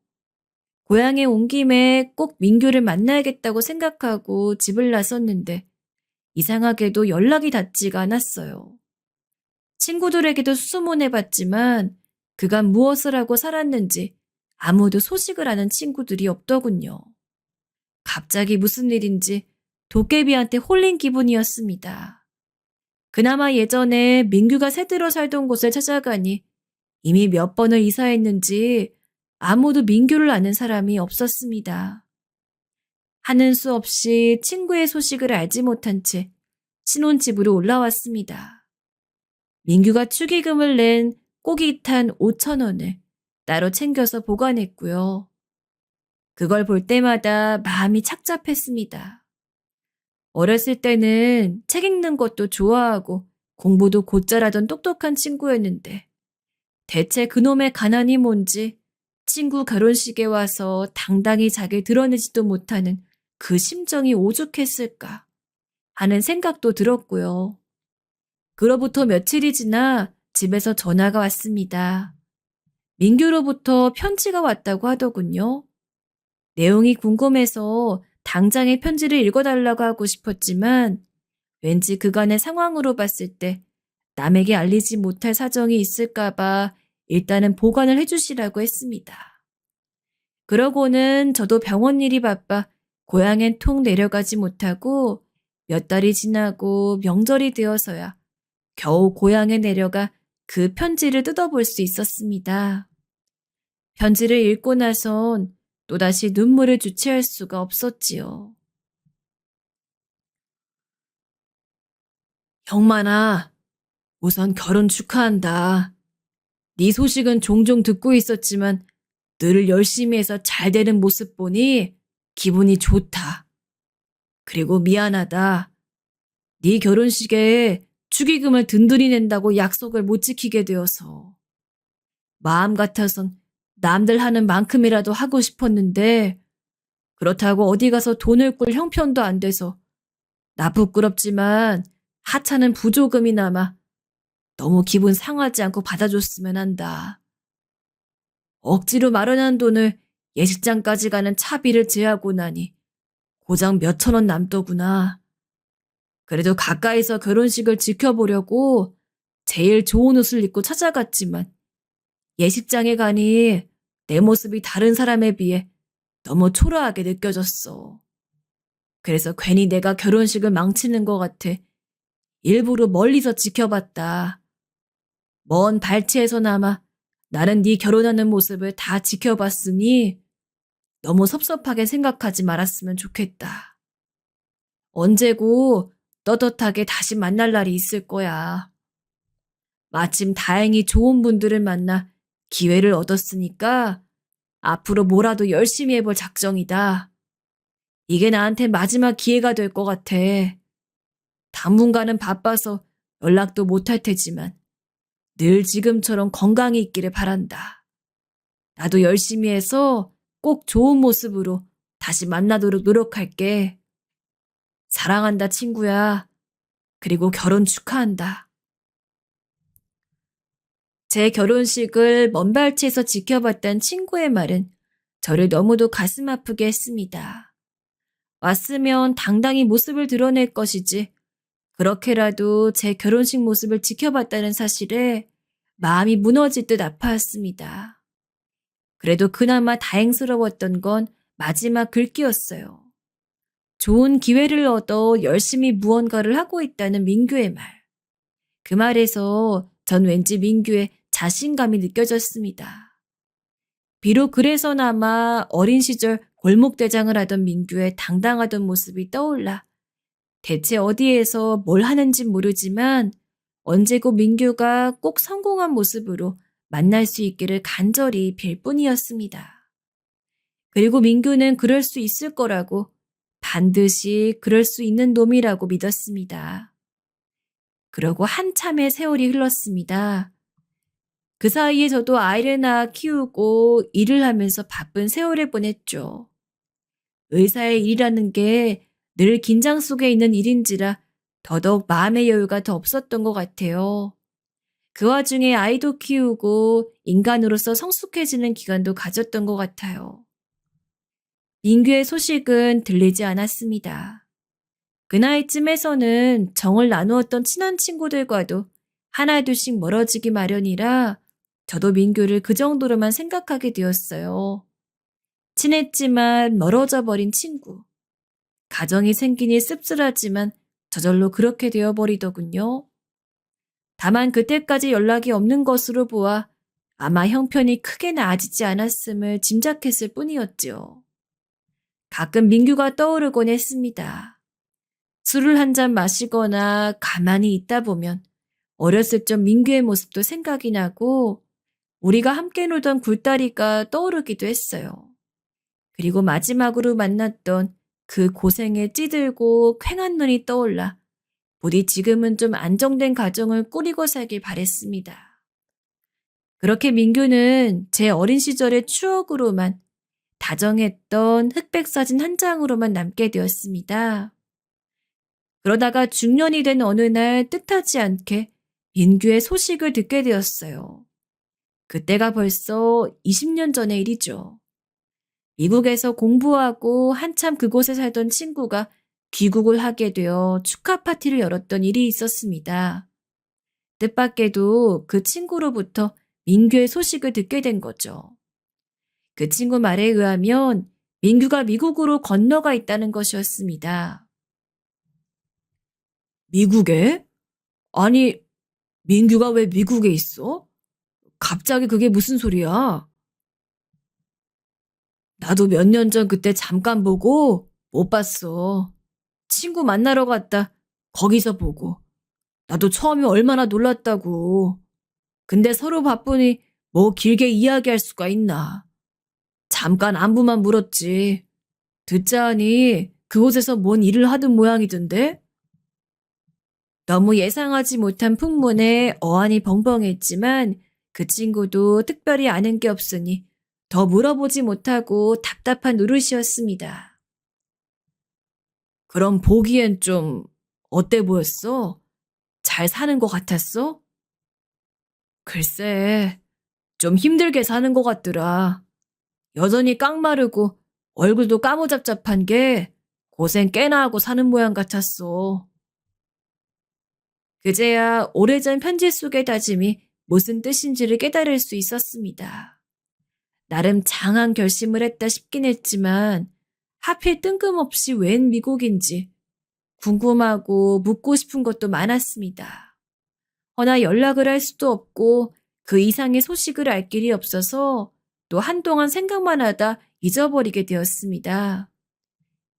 고향에 온 김에 꼭 민규를 만나야겠다고 생각하고 집을 나섰는데 이상하게도 연락이 닿지가 않았어요. 친구들에게도 수소문해봤지만 그간 무엇을 하고 살았는지 아무도 소식을 아는 친구들이 없더군요. 갑자기 무슨 일인지 도깨비한테 홀린 기분이었습니다. 그나마 예전에 민규가 새들어 살던 곳을 찾아가니 이미 몇 번을 이사했는지 아무도 민규를 아는 사람이 없었습니다. 하는 수 없이 친구의 소식을 알지 못한 채 신혼집으로 올라왔습니다. 민규가 축의금을 낸 꼬깃한 5,000원을 따로 챙겨서 보관했고요. 그걸 볼 때마다 마음이 착잡했습니다. 어렸을 때는 책 읽는 것도 좋아하고 공부도 곧잘하던 똑똑한 친구였는데 대체 그놈의 가난이 뭔지 친구 결혼식에 와서 당당히 자기를 드러내지도 못하는 그 심정이 오죽했을까 하는 생각도 들었고요. 그로부터 며칠이 지나 집에서 전화가 왔습니다. 민규로부터 편지가 왔다고 하더군요. 내용이 궁금해서 당장의 편지를 읽어달라고 하고 싶었지만 왠지 그간의 상황으로 봤을 때 남에게 알리지 못할 사정이 있을까봐 일단은 보관을 해주시라고 했습니다. 그러고는 저도 병원 일이 바빠 고향엔 통 내려가지 못하고 몇 달이 지나고 명절이 되어서야 겨우 고향에 내려가 그 편지를 뜯어볼 수 있었습니다. 편지를 읽고 나선 또다시 눈물을 주체할 수가 없었지요. 형만아, 우선 결혼 축하한다. 네 소식은 종종 듣고 있었지만 늘 열심히 해서 잘 되는 모습 보니 기분이 좋다. 그리고 미안하다. 네 결혼식에 축의금을 든든히 낸다고 약속을 못 지키게 되어서. 마음 같아선 남들 하는 만큼이라도 하고 싶었는데 그렇다고 어디 가서 돈을 꿀 형편도 안 돼서 나 부끄럽지만 하찮은 부조금이나마 너무 기분 상하지 않고 받아줬으면 한다. 억지로 마련한 돈을 예식장까지 가는 차비를 제하고 나니 고작 몇천 원 남더구나. 그래도 가까이서 결혼식을 지켜보려고 제일 좋은 옷을 입고 찾아갔지만 예식장에 가니 내 모습이 다른 사람에 비해 너무 초라하게 느껴졌어. 그래서 괜히 내가 결혼식을 망치는 것 같아 일부러 멀리서 지켜봤다. 먼 발치에서나마 나는 네 결혼하는 모습을 다 지켜봤으니 너무 섭섭하게 생각하지 말았으면 좋겠다. 언제고 떳떳하게 다시 만날 날이 있을 거야. 마침 다행히 좋은 분들을 만나 기회를 얻었으니까 앞으로 뭐라도 열심히 해볼 작정이다. 이게 나한테 마지막 기회가 될 것 같아. 당분간은 바빠서 연락도 못할 테지만 늘 지금처럼 건강히 있기를 바란다. 나도 열심히 해서 꼭 좋은 모습으로 다시 만나도록 노력할게. 사랑한다, 친구야. 그리고 결혼 축하한다. 제 결혼식을 먼 발치에서 지켜봤던 친구의 말은 저를 너무도 가슴 아프게 했습니다. 왔으면 당당히 모습을 드러낼 것이지 그렇게라도 제 결혼식 모습을 지켜봤다는 사실에 마음이 무너질 듯 아파했습니다. 그래도 그나마 다행스러웠던 건 마지막 글귀였어요. 좋은 기회를 얻어 열심히 무언가를 하고 있다는 민규의 말. 그 말에서 전 왠지 민규의 자신감이 느껴졌습니다. 비록 그래서나마 어린 시절 골목대장을 하던 민규의 당당하던 모습이 떠올라 대체 어디에서 뭘 하는진 모르지만 언제고 민규가 꼭 성공한 모습으로 만날 수 있기를 간절히 빌 뿐이었습니다. 그리고 민규는 그럴 수 있을 거라고 반드시 그럴 수 있는 놈이라고 믿었습니다. 그러고 한참의 세월이 흘렀습니다. 그 사이에 저도 아이를 낳아 키우고 일을 하면서 바쁜 세월을 보냈죠. 의사의 일이라는 게 늘 긴장 속에 있는 일인지라 더더욱 마음의 여유가 더 없었던 것 같아요. 그 와중에 아이도 키우고 인간으로서 성숙해지는 기간도 가졌던 것 같아요. 민규의 소식은 들리지 않았습니다. 그 나이쯤에서는 정을 나누었던 친한 친구들과도 하나둘씩 멀어지기 마련이라 저도 민규를 그 정도로만 생각하게 되었어요. 친했지만 멀어져 버린 친구. 가정이 생기니 씁쓸하지만 저절로 그렇게 되어버리더군요. 다만 그때까지 연락이 없는 것으로 보아 아마 형편이 크게 나아지지 않았음을 짐작했을 뿐이었지요. 가끔 민규가 떠오르곤 했습니다. 술을 한 잔 마시거나 가만히 있다 보면 어렸을 적 민규의 모습도 생각이 나고 우리가 함께 놀던 굴다리가 떠오르기도 했어요. 그리고 마지막으로 만났던 그 고생에 찌들고 퀭한 눈이 떠올라 부디 지금은 좀 안정된 가정을 꾸리고 살길 바랬습니다. 그렇게 민규는 제 어린 시절의 추억으로만 다정했던 흑백 사진 한 장으로만 남게 되었습니다. 그러다가 중년이 된 어느 날 뜻하지 않게 민규의 소식을 듣게 되었어요. 그때가 벌써 20년 전의 일이죠. 미국에서 공부하고 한참 그곳에 살던 친구가 귀국을 하게 되어 축하 파티를 열었던 일이 있었습니다. 뜻밖에도 그 친구로부터 민규의 소식을 듣게 된 거죠. 그 친구 말에 의하면 민규가 미국으로 건너가 있다는 것이었습니다. 미국에? 아니, 민규가 왜 미국에 있어? 갑자기 그게 무슨 소리야? 나도 몇 년 전 그때 잠깐 보고 못 봤어. 친구 만나러 갔다 거기서 보고. 나도 처음에 얼마나 놀랐다고. 근데 서로 바쁘니 뭐 길게 이야기할 수가 있나. 잠깐 안부만 물었지. 듣자 하니 그곳에서 뭔 일을 하던 모양이던데? 너무 예상하지 못한 풍문에 어안이 벙벙했지만 그 친구도 특별히 아는 게 없으니 더 물어보지 못하고 답답한 노릇이었습니다. 그럼 보기엔 좀 어때 보였어? 잘 사는 것 같았어? 글쎄, 좀 힘들게 사는 것 같더라. 여전히 깡마르고 얼굴도 까무잡잡한 게 고생 꽤나 하고 사는 모양 같았어. 그제야 오래전 편지 속의 다짐이 무슨 뜻인지를 깨달을 수 있었습니다. 나름 장한 결심을 했다 싶긴 했지만 하필 뜬금없이 웬 미국인지 궁금하고 묻고 싶은 것도 많았습니다. 허나 연락을 할 수도 없고 그 이상의 소식을 알 길이 없어서 또 한동안 생각만 하다 잊어버리게 되었습니다.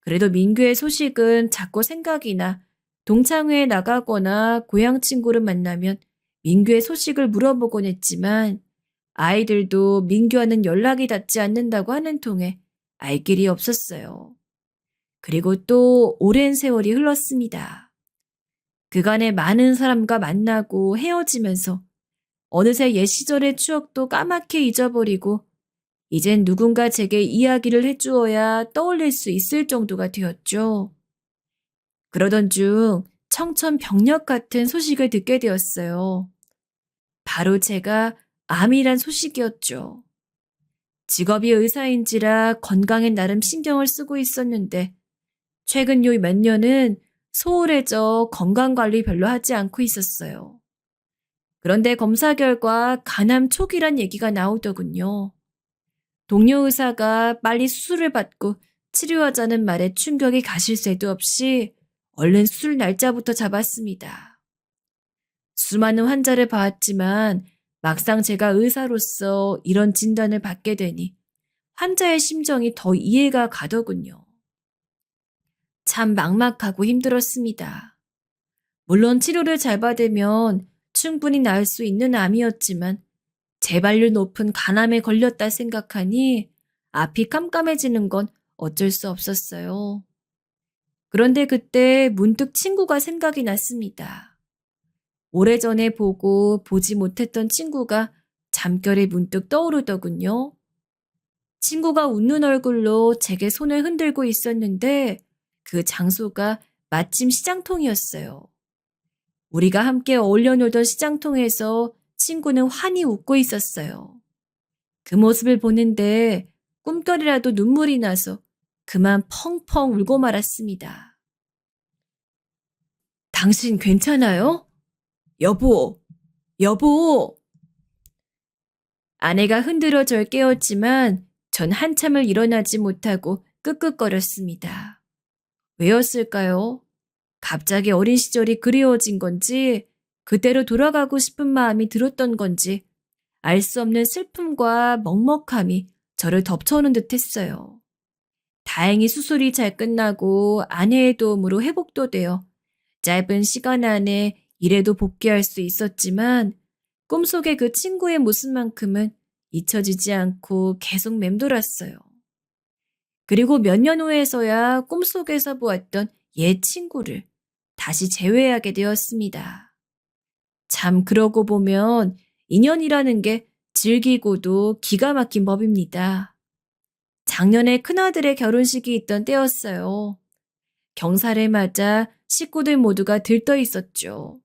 그래도 민규의 소식은 자꾸 생각이 나 동창회에 나가거나 고향 친구를 만나면 민규의 소식을 물어보곤 했지만 아이들도 민규와는 연락이 닿지 않는다고 하는 통에 알 길이 없었어요. 그리고 또 오랜 세월이 흘렀습니다. 그간에 많은 사람과 만나고 헤어지면서 어느새 옛 시절의 추억도 까맣게 잊어버리고 이젠 누군가 제게 이야기를 해주어야 떠올릴 수 있을 정도가 되었죠. 그러던 중 청천벽력 같은 소식을 듣게 되었어요. 바로 제가 암이란 소식이었죠. 직업이 의사인지라 건강에 나름 신경을 쓰고 있었는데 최근 요 몇 년은 소홀해져 건강관리 별로 하지 않고 있었어요. 그런데 검사 결과 간암 초기란 얘기가 나오더군요. 동료 의사가 빨리 수술을 받고 치료하자는 말에 충격이 가실 새도 없이 얼른 수술 날짜부터 잡았습니다. 수많은 환자를 봐왔지만 막상 제가 의사로서 이런 진단을 받게 되니 환자의 심정이 더 이해가 가더군요. 참 막막하고 힘들었습니다. 물론 치료를 잘 받으면 충분히 나을 수 있는 암이었지만 재발률 높은 간암에 걸렸다 생각하니 앞이 깜깜해지는 건 어쩔 수 없었어요. 그런데 그때 문득 친구가 생각이 났습니다. 오래전에 보고 보지 못했던 친구가 잠결에 문득 떠오르더군요. 친구가 웃는 얼굴로 제게 손을 흔들고 있었는데 그 장소가 마침 시장통이었어요. 우리가 함께 어울려 놀던 시장통에서 친구는 환히 웃고 있었어요. 그 모습을 보는데 꿈결이라도 눈물이 나서 그만 펑펑 울고 말았습니다. 당신 괜찮아요? 여보, 여보. 아내가 흔들어 절 깨웠지만 전 한참을 일어나지 못하고 끄끄거렸습니다. 왜였을까요? 갑자기 어린 시절이 그리워진 건지 그때로 돌아가고 싶은 마음이 들었던 건지 알 수 없는 슬픔과 먹먹함이 저를 덮쳐오는 듯 했어요. 다행히 수술이 잘 끝나고 아내의 도움으로 회복도 되어 짧은 시간 안에 일에도 복귀할 수 있었지만 꿈속의 그 친구의 모습만큼은 잊혀지지 않고 계속 맴돌았어요. 그리고 몇 년 후에서야 꿈속에서 보았던 옛 친구를 다시 재회하게 되었습니다. 참 그러고 보면 인연이라는 게 즐기고도 기가 막힌 법입니다. 작년에 큰아들의 결혼식이 있던 때였어요. 경사를 맞아 식구들 모두가 들떠 있었죠.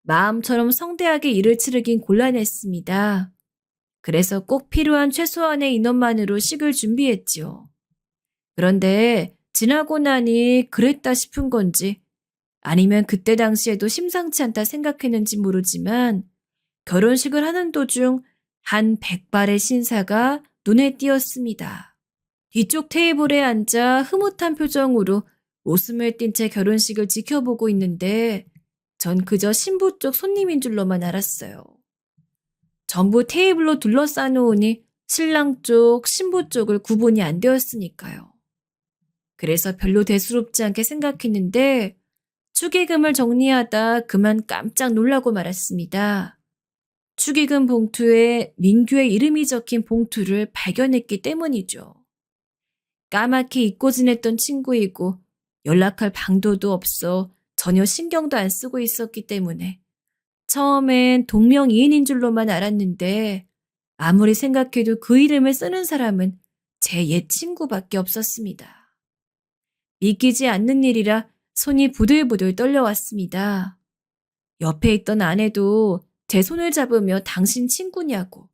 마음처럼 성대하게 일을 치르긴 곤란했습니다. 그래서 꼭 필요한 최소한의 인원만으로 식을 준비했지요. 그런데 지나고 나니 그랬다 싶은 건지 아니면 그때 당시에도 심상치 않다 생각했는지 모르지만 결혼식을 하는 도중 한 백발의 신사가 눈에 띄었습니다. 뒤쪽 테이블에 앉아 흐뭇한 표정으로 웃음을 띤 채 결혼식을 지켜보고 있는데 전 그저 신부 쪽 손님인 줄로만 알았어요. 전부 테이블로 둘러싸놓으니 신랑 쪽, 신부 쪽을 구분이 안 되었으니까요. 그래서 별로 대수롭지 않게 생각했는데 축의금을 정리하다 그만 깜짝 놀라고 말았습니다. 축의금 봉투에 민규의 이름이 적힌 봉투를 발견했기 때문이죠. 까맣게 잊고 지냈던 친구이고 연락할 방도도 없어 전혀 신경도 안 쓰고 있었기 때문에 처음엔 동명이인인 줄로만 알았는데 아무리 생각해도 그 이름을 쓰는 사람은 제 옛 친구밖에 없었습니다. 믿기지 않는 일이라 손이 부들부들 떨려왔습니다. 옆에 있던 아내도 제 손을 잡으며 당신 친구냐고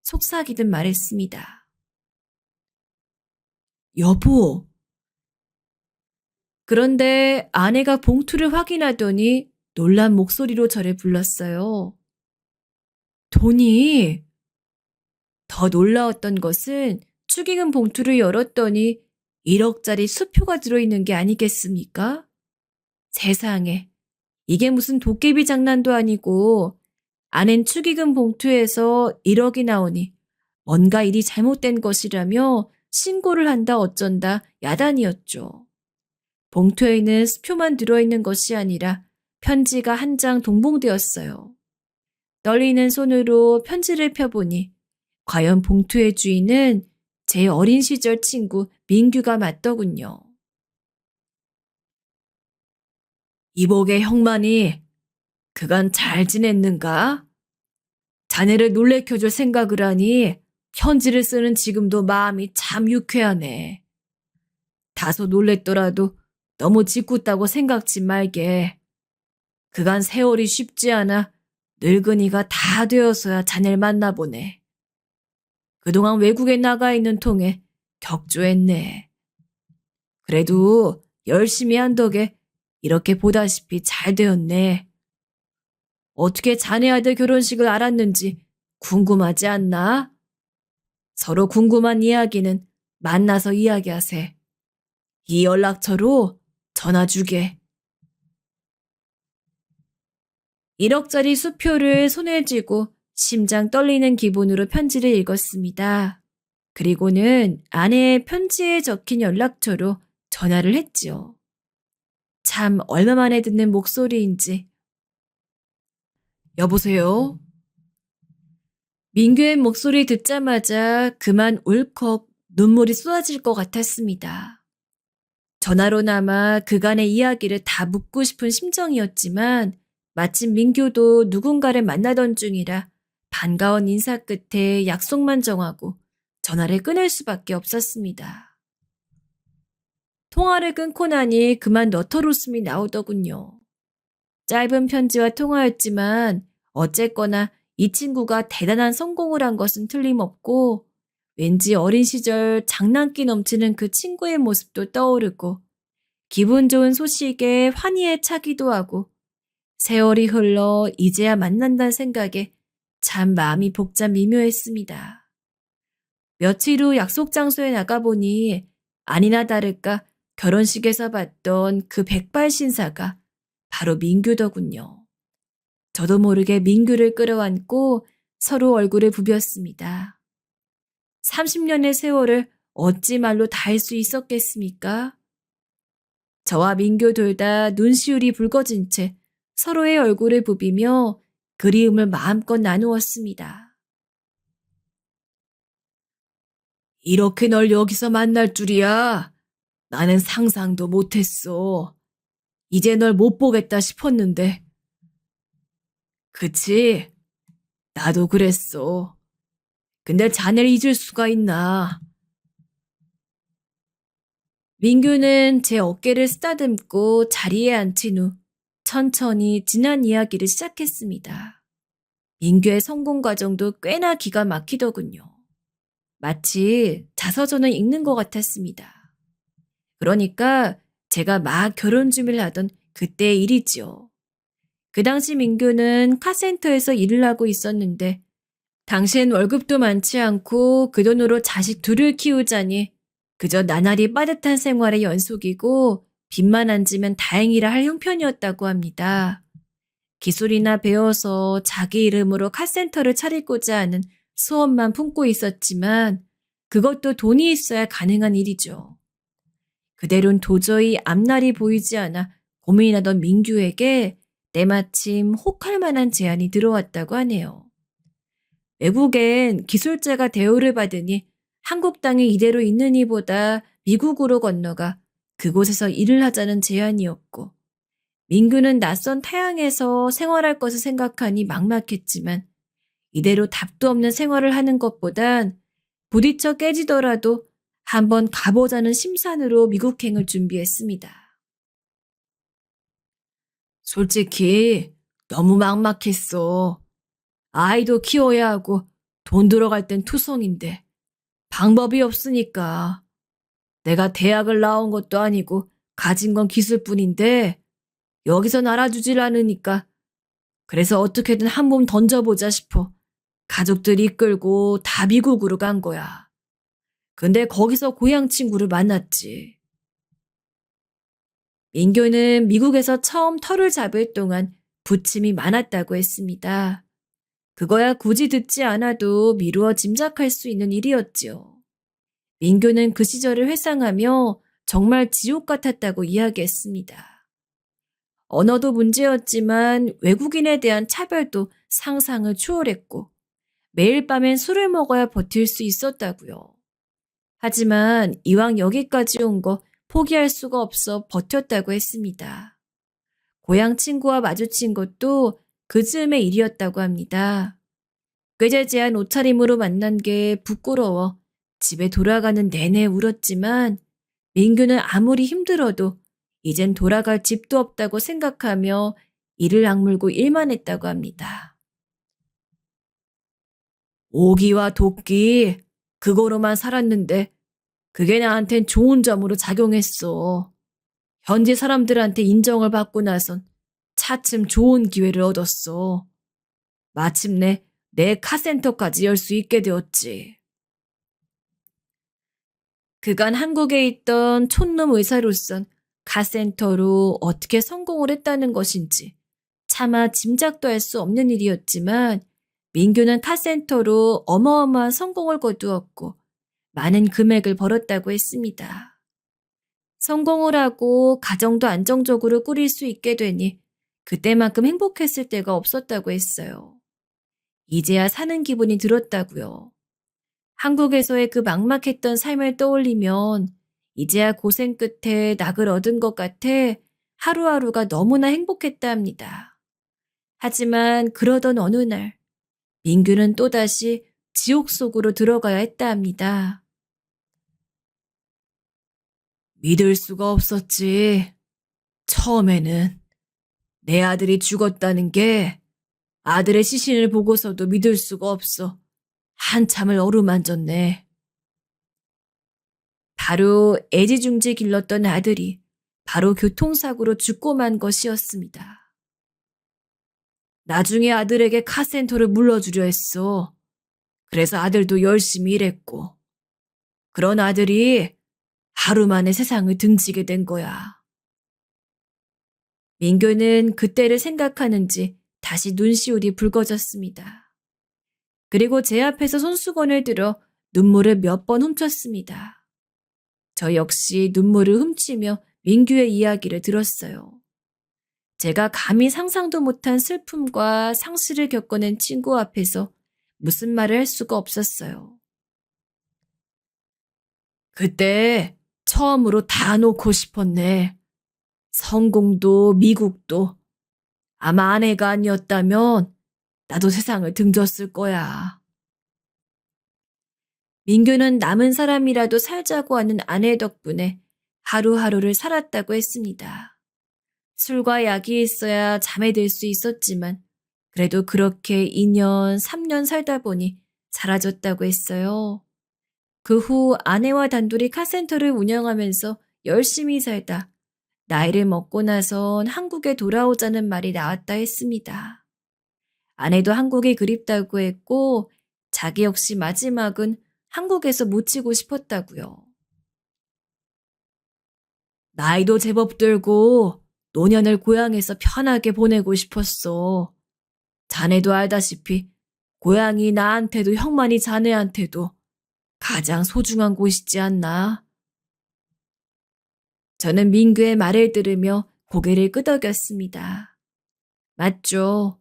속삭이듯 말했습니다. 여보. 그런데 아내가 봉투를 확인하더니 놀란 목소리로 저를 불렀어요. 돈이. 더 놀라웠던 것은 축의금 봉투를 열었더니 1억짜리 수표가 들어있는 게 아니겠습니까? 세상에, 이게 무슨 도깨비 장난도 아니고 아낸 축의금 봉투에서 1억이 나오니 뭔가 일이 잘못된 것이라며 신고를 한다 어쩐다 야단이었죠. 봉투에는 수표만 들어있는 것이 아니라 편지가 한 장 동봉되었어요. 떨리는 손으로 편지를 펴보니 과연 봉투의 주인은 제 어린 시절 친구 민규가 맞더군요. 이복의 형만이 그간 잘 지냈는가? 자네를 놀래켜줄 생각을 하니 편지를 쓰는 지금도 마음이 참 유쾌하네. 다소 놀랬더라도 너무 짓궂다고 생각지 말게. 그간 세월이 쉽지 않아 늙은이가 다 되어서야 자네를 만나보네. 그동안 외국에 나가 있는 통에 격조했네. 그래도 열심히 한 덕에 이렇게 보다시피 잘 되었네. 어떻게 자네 아들 결혼식을 알았는지 궁금하지 않나? 서로 궁금한 이야기는 만나서 이야기하세. 이 연락처로 전화 주게. 1억짜리 수표를 손에 쥐고 심장 떨리는 기분으로 편지를 읽었습니다. 그리고는 아내의 편지에 적힌 연락처로 전화를 했지요. 참 얼마만에 듣는 목소리인지. 여보세요? 민규의 목소리 듣자마자 그만 울컥 눈물이 쏟아질 것 같았습니다. 전화로나마 그간의 이야기를 다 묻고 싶은 심정이었지만 마침 민규도 누군가를 만나던 중이라 반가운 인사 끝에 약속만 정하고 전화를 끊을 수밖에 없었습니다. 통화를 끊고 나니 그만 너털 웃음이 나오더군요. 짧은 편지와 통화였지만 어쨌거나 이 친구가 대단한 성공을 한 것은 틀림없고 왠지 어린 시절 장난기 넘치는 그 친구의 모습도 떠오르고 기분 좋은 소식에 환희에 차기도 하고 세월이 흘러 이제야 만난다는 생각에 참 마음이 복잡 미묘했습니다. 며칠 후 약속 장소에 나가보니 아니나 다를까 결혼식에서 봤던 그 백발 신사가 바로 민규더군요. 저도 모르게 민규를 끌어안고 서로 얼굴을 부볐습니다. 30년의 세월을 어찌 말로 다 할 수 있었겠습니까? 저와 민규 둘 다 눈시울이 붉어진 채 서로의 얼굴을 부비며 그리움을 마음껏 나누었습니다. 이렇게 널 여기서 만날 줄이야. 나는 상상도 못했어. 이제 널 못 보겠다 싶었는데. 그치? 나도 그랬어. 근데 자네를 잊을 수가 있나? 민규는 제 어깨를 쓰다듬고 자리에 앉힌 후 천천히 지난 이야기를 시작했습니다. 민규의 성공 과정도 꽤나 기가 막히더군요. 마치 자서전을 읽는 것 같았습니다. 그러니까 제가 막 결혼 준비를 하던 그때의 일이지요. 그 당시 민규는 카센터에서 일을 하고 있었는데 당시엔 월급도 많지 않고 그 돈으로 자식 둘을 키우자니 그저 나날이 빠듯한 생활의 연속이고 빚만 안 지면 다행이라 할 형편이었다고 합니다. 기술이나 배워서 자기 이름으로 카센터를 차리고자 하는 소원만 품고 있었지만 그것도 돈이 있어야 가능한 일이죠. 그대로는 도저히 앞날이 보이지 않아 고민하던 민규에게 때마침 혹할 만한 제안이 들어왔다고 하네요. 외국엔 기술자가 대우를 받으니 한국 땅에 이대로 있는 이보다 미국으로 건너가 그곳에서 일을 하자는 제안이었고 민규는 낯선 타향에서 생활할 것을 생각하니 막막했지만 이대로 답도 없는 생활을 하는 것보단 부딪혀 깨지더라도 한번 가보자는 심산으로 미국행을 준비했습니다. 솔직히 너무 막막했어. 아이도 키워야 하고 돈 들어갈 땐 투성인데 방법이 없으니까. 내가 대학을 나온 것도 아니고 가진 건 기술뿐인데 여기선 알아주질 않으니까 그래서 어떻게든 한 몸 던져보자 싶어 가족들 이끌고 다 미국으로 간 거야. 근데 거기서 고향 친구를 만났지. 민규는 미국에서 처음 터를 잡을 동안 부침이 많았다고 했습니다. 그거야 굳이 듣지 않아도 미루어 짐작할 수 있는 일이었지요. 민규는 그 시절을 회상하며 정말 지옥 같았다고 이야기했습니다. 언어도 문제였지만 외국인에 대한 차별도 상상을 초월했고 매일 밤엔 술을 먹어야 버틸 수 있었다고요. 하지만 이왕 여기까지 온 거 포기할 수가 없어 버텼다고 했습니다. 고향 친구와 마주친 것도 그 즈음의 일이었다고 합니다. 꾀죄죄한 옷차림으로 만난 게 부끄러워 집에 돌아가는 내내 울었지만 민규는 아무리 힘들어도 이젠 돌아갈 집도 없다고 생각하며 이를 악물고 일만 했다고 합니다. 오기와 도끼, 그거로만 살았는데 그게 나한텐 좋은 점으로 작용했어. 현지 사람들한테 인정을 받고 나선 차츰 좋은 기회를 얻었어. 마침내 내 카센터까지 열 수 있게 되었지. 그간 한국에 있던 촌놈 의사로선 카센터로 어떻게 성공을 했다는 것인지 차마 짐작도 할 수 없는 일이었지만 민규는 카센터로 어마어마한 성공을 거두었고 많은 금액을 벌었다고 했습니다. 성공을 하고 가정도 안정적으로 꾸릴 수 있게 되니 그때만큼 행복했을 때가 없었다고 했어요. 이제야 사는 기분이 들었다고요. 한국에서의 그 막막했던 삶을 떠올리면 이제야 고생 끝에 낙을 얻은 것 같아 하루하루가 너무나 행복했다 합니다. 하지만 그러던 어느 날 민규는 또다시 지옥 속으로 들어가야 했다 합니다. 믿을 수가 없었지. 처음에는 내 아들이 죽었다는 게 아들의 시신을 보고서도 믿을 수가 없어. 한참을 어루만졌네. 바로 애지중지 길렀던 아들이 바로 교통사고로 죽고 만 것이었습니다. 나중에 아들에게 카센터를 물려주려 했어. 그래서 아들도 열심히 일했고. 그런 아들이 하루 만에 세상을 등지게 된 거야. 민규는 그때를 생각하는지 다시 눈시울이 붉어졌습니다. 그리고 제 앞에서 손수건을 들어 눈물을 몇 번 훔쳤습니다. 저 역시 눈물을 훔치며 민규의 이야기를 들었어요. 제가 감히 상상도 못한 슬픔과 상실을 겪어낸 친구 앞에서 무슨 말을 할 수가 없었어요. 그때 처음으로 다 놓고 싶었네. 성공도 미국도. 아마 아내가 아니었다면 나도 세상을 등졌을 거야. 민규는 남은 사람이라도 살자고 하는 아내 덕분에 하루하루를 살았다고 했습니다. 술과 약이 있어야 잠에 들 수 있었지만 그래도 그렇게 2년, 3년 살다 보니 사라졌다고 했어요. 그 후 아내와 단둘이 카센터를 운영하면서 열심히 살다 나이를 먹고 나선 한국에 돌아오자는 말이 나왔다 했습니다. 아내도 한국이 그립다고 했고 자기 역시 마지막은 한국에서 묻히고 싶었다고요. 나이도 제법 들고 노년을 고향에서 편하게 보내고 싶었어. 자네도 알다시피 고향이 나한테도 형만이 자네한테도 가장 소중한 곳이지 않나? 저는 민규의 말을 들으며 고개를 끄덕였습니다. 맞죠.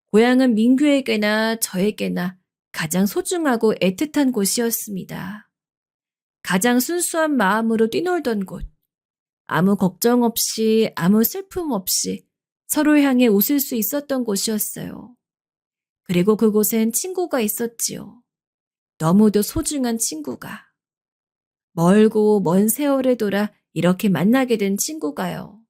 고향은 민규에게나 저에게나 가장 소중하고 애틋한 곳이었습니다. 가장 순수한 마음으로 뛰놀던 곳. 아무 걱정 없이 아무 슬픔 없이 서로 향해 웃을 수 있었던 곳이었어요. 그리고 그곳엔 친구가 있었지요. 너무도 소중한 친구가. 멀고 먼 세월을 돌아 이렇게 만나게 된 친구가요.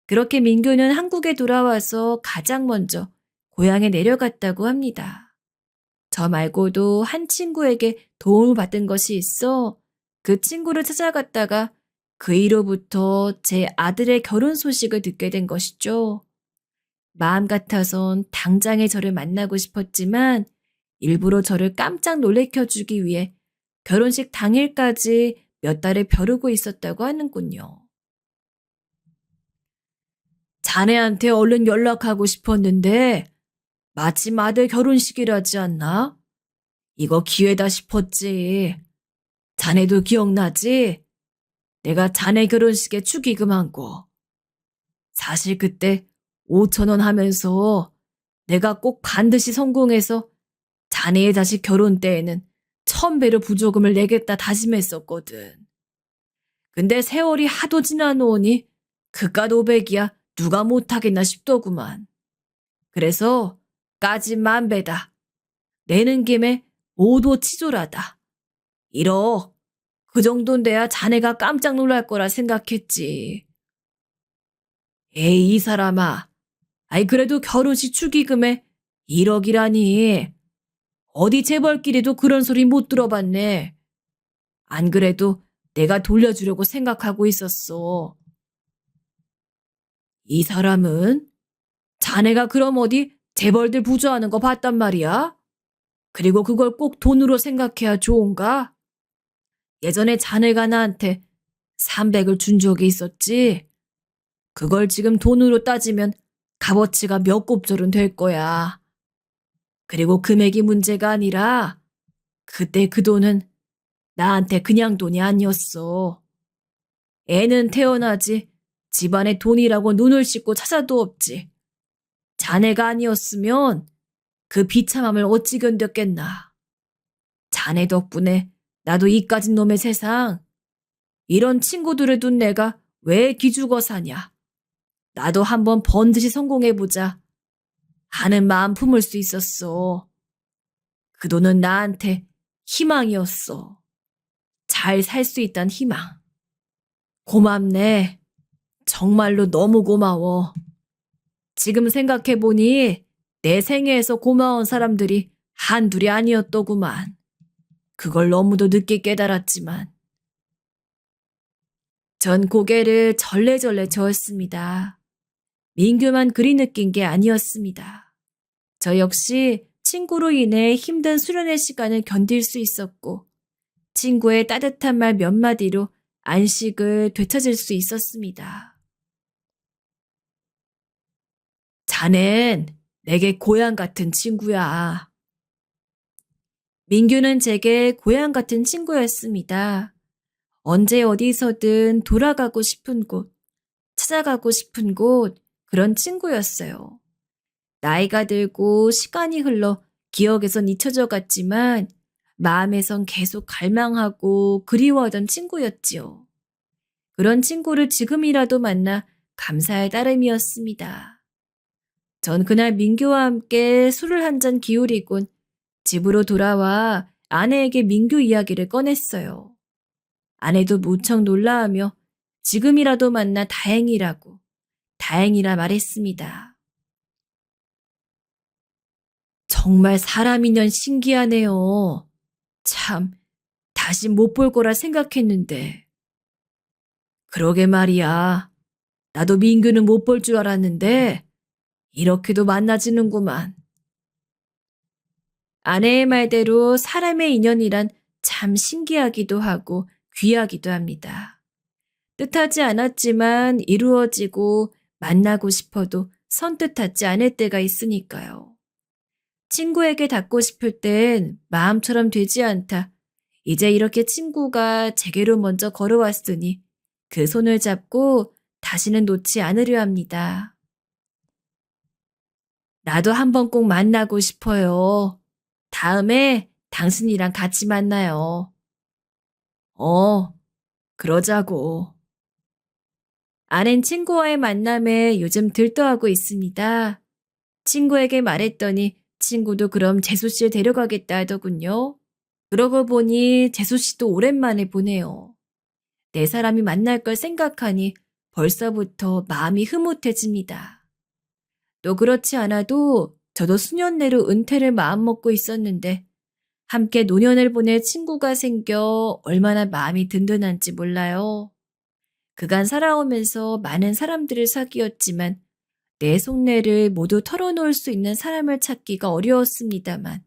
그렇게 민규는 한국에 돌아와서 가장 먼저 고향에 내려갔다고 합니다. 저 말고도 한 친구에게 도움을 받은 것이 있어 그 친구를 찾아갔다가 그 이로부터 제 아들의 결혼 소식을 듣게 된 것이죠. 마음 같아선 당장에 저를 만나고 싶었지만 일부러 저를 깜짝 놀래켜주기 위해 결혼식 당일까지 몇 달을 벼르고 있었다고 하는군요. 자네한테 얼른 연락하고 싶었는데 마침 아들 결혼식이라지 않나? 이거 기회다 싶었지. 자네도 기억나지? 내가 자네 결혼식에 축의금한 거. 사실 그때 5,000원 하면서 내가 꼭 반드시 성공해서 자네의 자식 결혼 때에는 1,000배로 부조금을 내겠다 다짐했었거든. 근데 세월이 하도 지나노니 그깟 500이야 누가 못하겠나 싶더구만. 그래서 까짓 10,000배다. 내는 김에 모두 치졸하다. 1억. 그 정도는 돼야 자네가 깜짝 놀랄 거라 생각했지. 에이, 이 사람아. 아이, 그래도 결혼식 축의금에 1억이라니. 어디 재벌끼리도 그런 소리 못 들어봤네. 안 그래도 내가 돌려주려고 생각하고 있었어. 이 사람은? 자네가 그럼 어디 재벌들 부조하는 거 봤단 말이야? 그리고 그걸 꼭 돈으로 생각해야 좋은가? 예전에 자네가 나한테 300을 준 적이 있었지? 그걸 지금 돈으로 따지면 값어치가 몇 곱절은 될 거야. 그리고 금액이 문제가 아니라 그때 그 돈은 나한테 그냥 돈이 아니었어. 애는 태어나지 집안에 돈이라고 눈을 씻고 찾아도 없지. 자네가 아니었으면 그 비참함을 어찌 견뎠겠나. 자네 덕분에 나도 이까진 놈의 세상, 이런 친구들을 둔 내가 왜 기죽어 사냐. 나도 한번 번듯이 성공해보자 하는 마음 품을 수 있었어. 그 돈은 나한테 희망이었어. 잘 살 수 있단 희망. 고맙네. 정말로 너무 고마워. 지금 생각해보니 내 생애에서 고마운 사람들이 한둘이 아니었더구만. 그걸 너무도 늦게 깨달았지만. 전 고개를 절레절레 저었습니다. 민규만 그리 느낀 게 아니었습니다. 저 역시 친구로 인해 힘든 수련의 시간을 견딜 수 있었고 친구의 따뜻한 말 몇 마디로 안식을 되찾을 수 있었습니다. 자넨 내게 고향 같은 친구야. 민규는 제게 고향 같은 친구였습니다. 언제 어디서든 돌아가고 싶은 곳, 찾아가고 싶은 곳, 그런 친구였어요. 나이가 들고 시간이 흘러 기억에선 잊혀져 갔지만 마음에선 계속 갈망하고 그리워하던 친구였지요. 그런 친구를 지금이라도 만나 감사할 따름이었습니다. 전 그날 민규와 함께 술을 한 잔 기울이곤 집으로 돌아와 아내에게 민규 이야기를 꺼냈어요. 아내도 무척 놀라하며 지금이라도 만나 다행이라 말했습니다. 정말 사람이년 신기하네요. 참, 다시 못 볼 거라 생각했는데. 그러게 말이야. 나도 민규는 못 볼 줄 알았는데 이렇게도 만나지는구만. 아내의 말대로 사람의 인연이란 참 신기하기도 하고 귀하기도 합니다. 뜻하지 않았지만 이루어지고 만나고 싶어도 선뜻하지 않을 때가 있으니까요. 친구에게 닿고 싶을 땐 마음처럼 되지 않다. 이제 이렇게 친구가 제게로 먼저 걸어왔으니 그 손을 잡고 다시는 놓지 않으려 합니다. 나도 한번 꼭 만나고 싶어요. 다음에 당신이랑 같이 만나요. 그러자고. 아는 친구와의 만남에 요즘 들떠하고 있습니다. 친구에게 말했더니 친구도 그럼 재수 씨를 데려가겠다 하더군요. 그러고 보니 재수 씨도 오랜만에 보네요. 내 사람이 만날 걸 생각하니 벌써부터 마음이 흐뭇해집니다. 또 그렇지 않아도 저도 수년 내로 은퇴를 마음먹고 있었는데 함께 노년을 보낼 친구가 생겨 얼마나 마음이 든든한지 몰라요. 그간 살아오면서 많은 사람들을 사귀었지만 내 속내를 모두 털어놓을 수 있는 사람을 찾기가 어려웠습니다만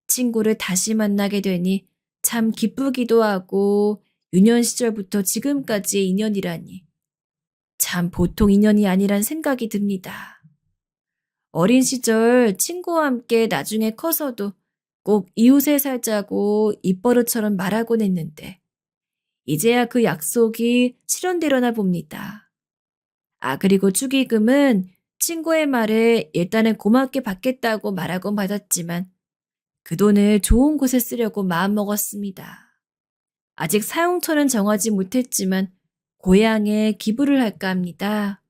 친구를 다시 만나게 되니 참 기쁘기도 하고 유년 시절부터 지금까지의 인연이라니 참 보통 인연이 아니란 생각이 듭니다. 어린 시절 친구와 함께 나중에 커서도 꼭 이웃에 살자고 입버릇처럼 말하곤 했는데 이제야 그 약속이 실현되려나 봅니다. 그리고 축의금은 친구의 말에 일단은 고맙게 받겠다고 말하곤 받았지만 그 돈을 좋은 곳에 쓰려고 마음먹었습니다. 아직 사용처는 정하지 못했지만 고향에 기부를 할까 합니다.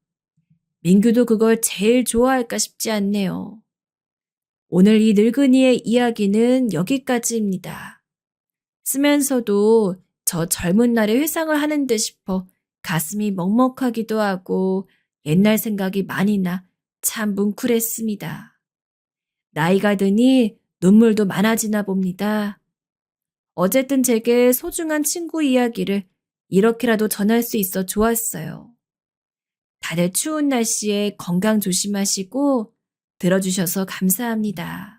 민규도 그걸 제일 좋아할까 싶지 않네요. 오늘 이 늙은이의 이야기는 여기까지입니다. 쓰면서도 저 젊은 날의 회상을 하는 듯 싶어 가슴이 먹먹하기도 하고 옛날 생각이 많이 나 참 뭉클했습니다. 나이가 드니 눈물도 많아지나 봅니다. 어쨌든 제게 소중한 친구 이야기를 이렇게라도 전할 수 있어 좋았어요. 다들 추운 날씨에 건강 조심하시고 들어주셔서 감사합니다.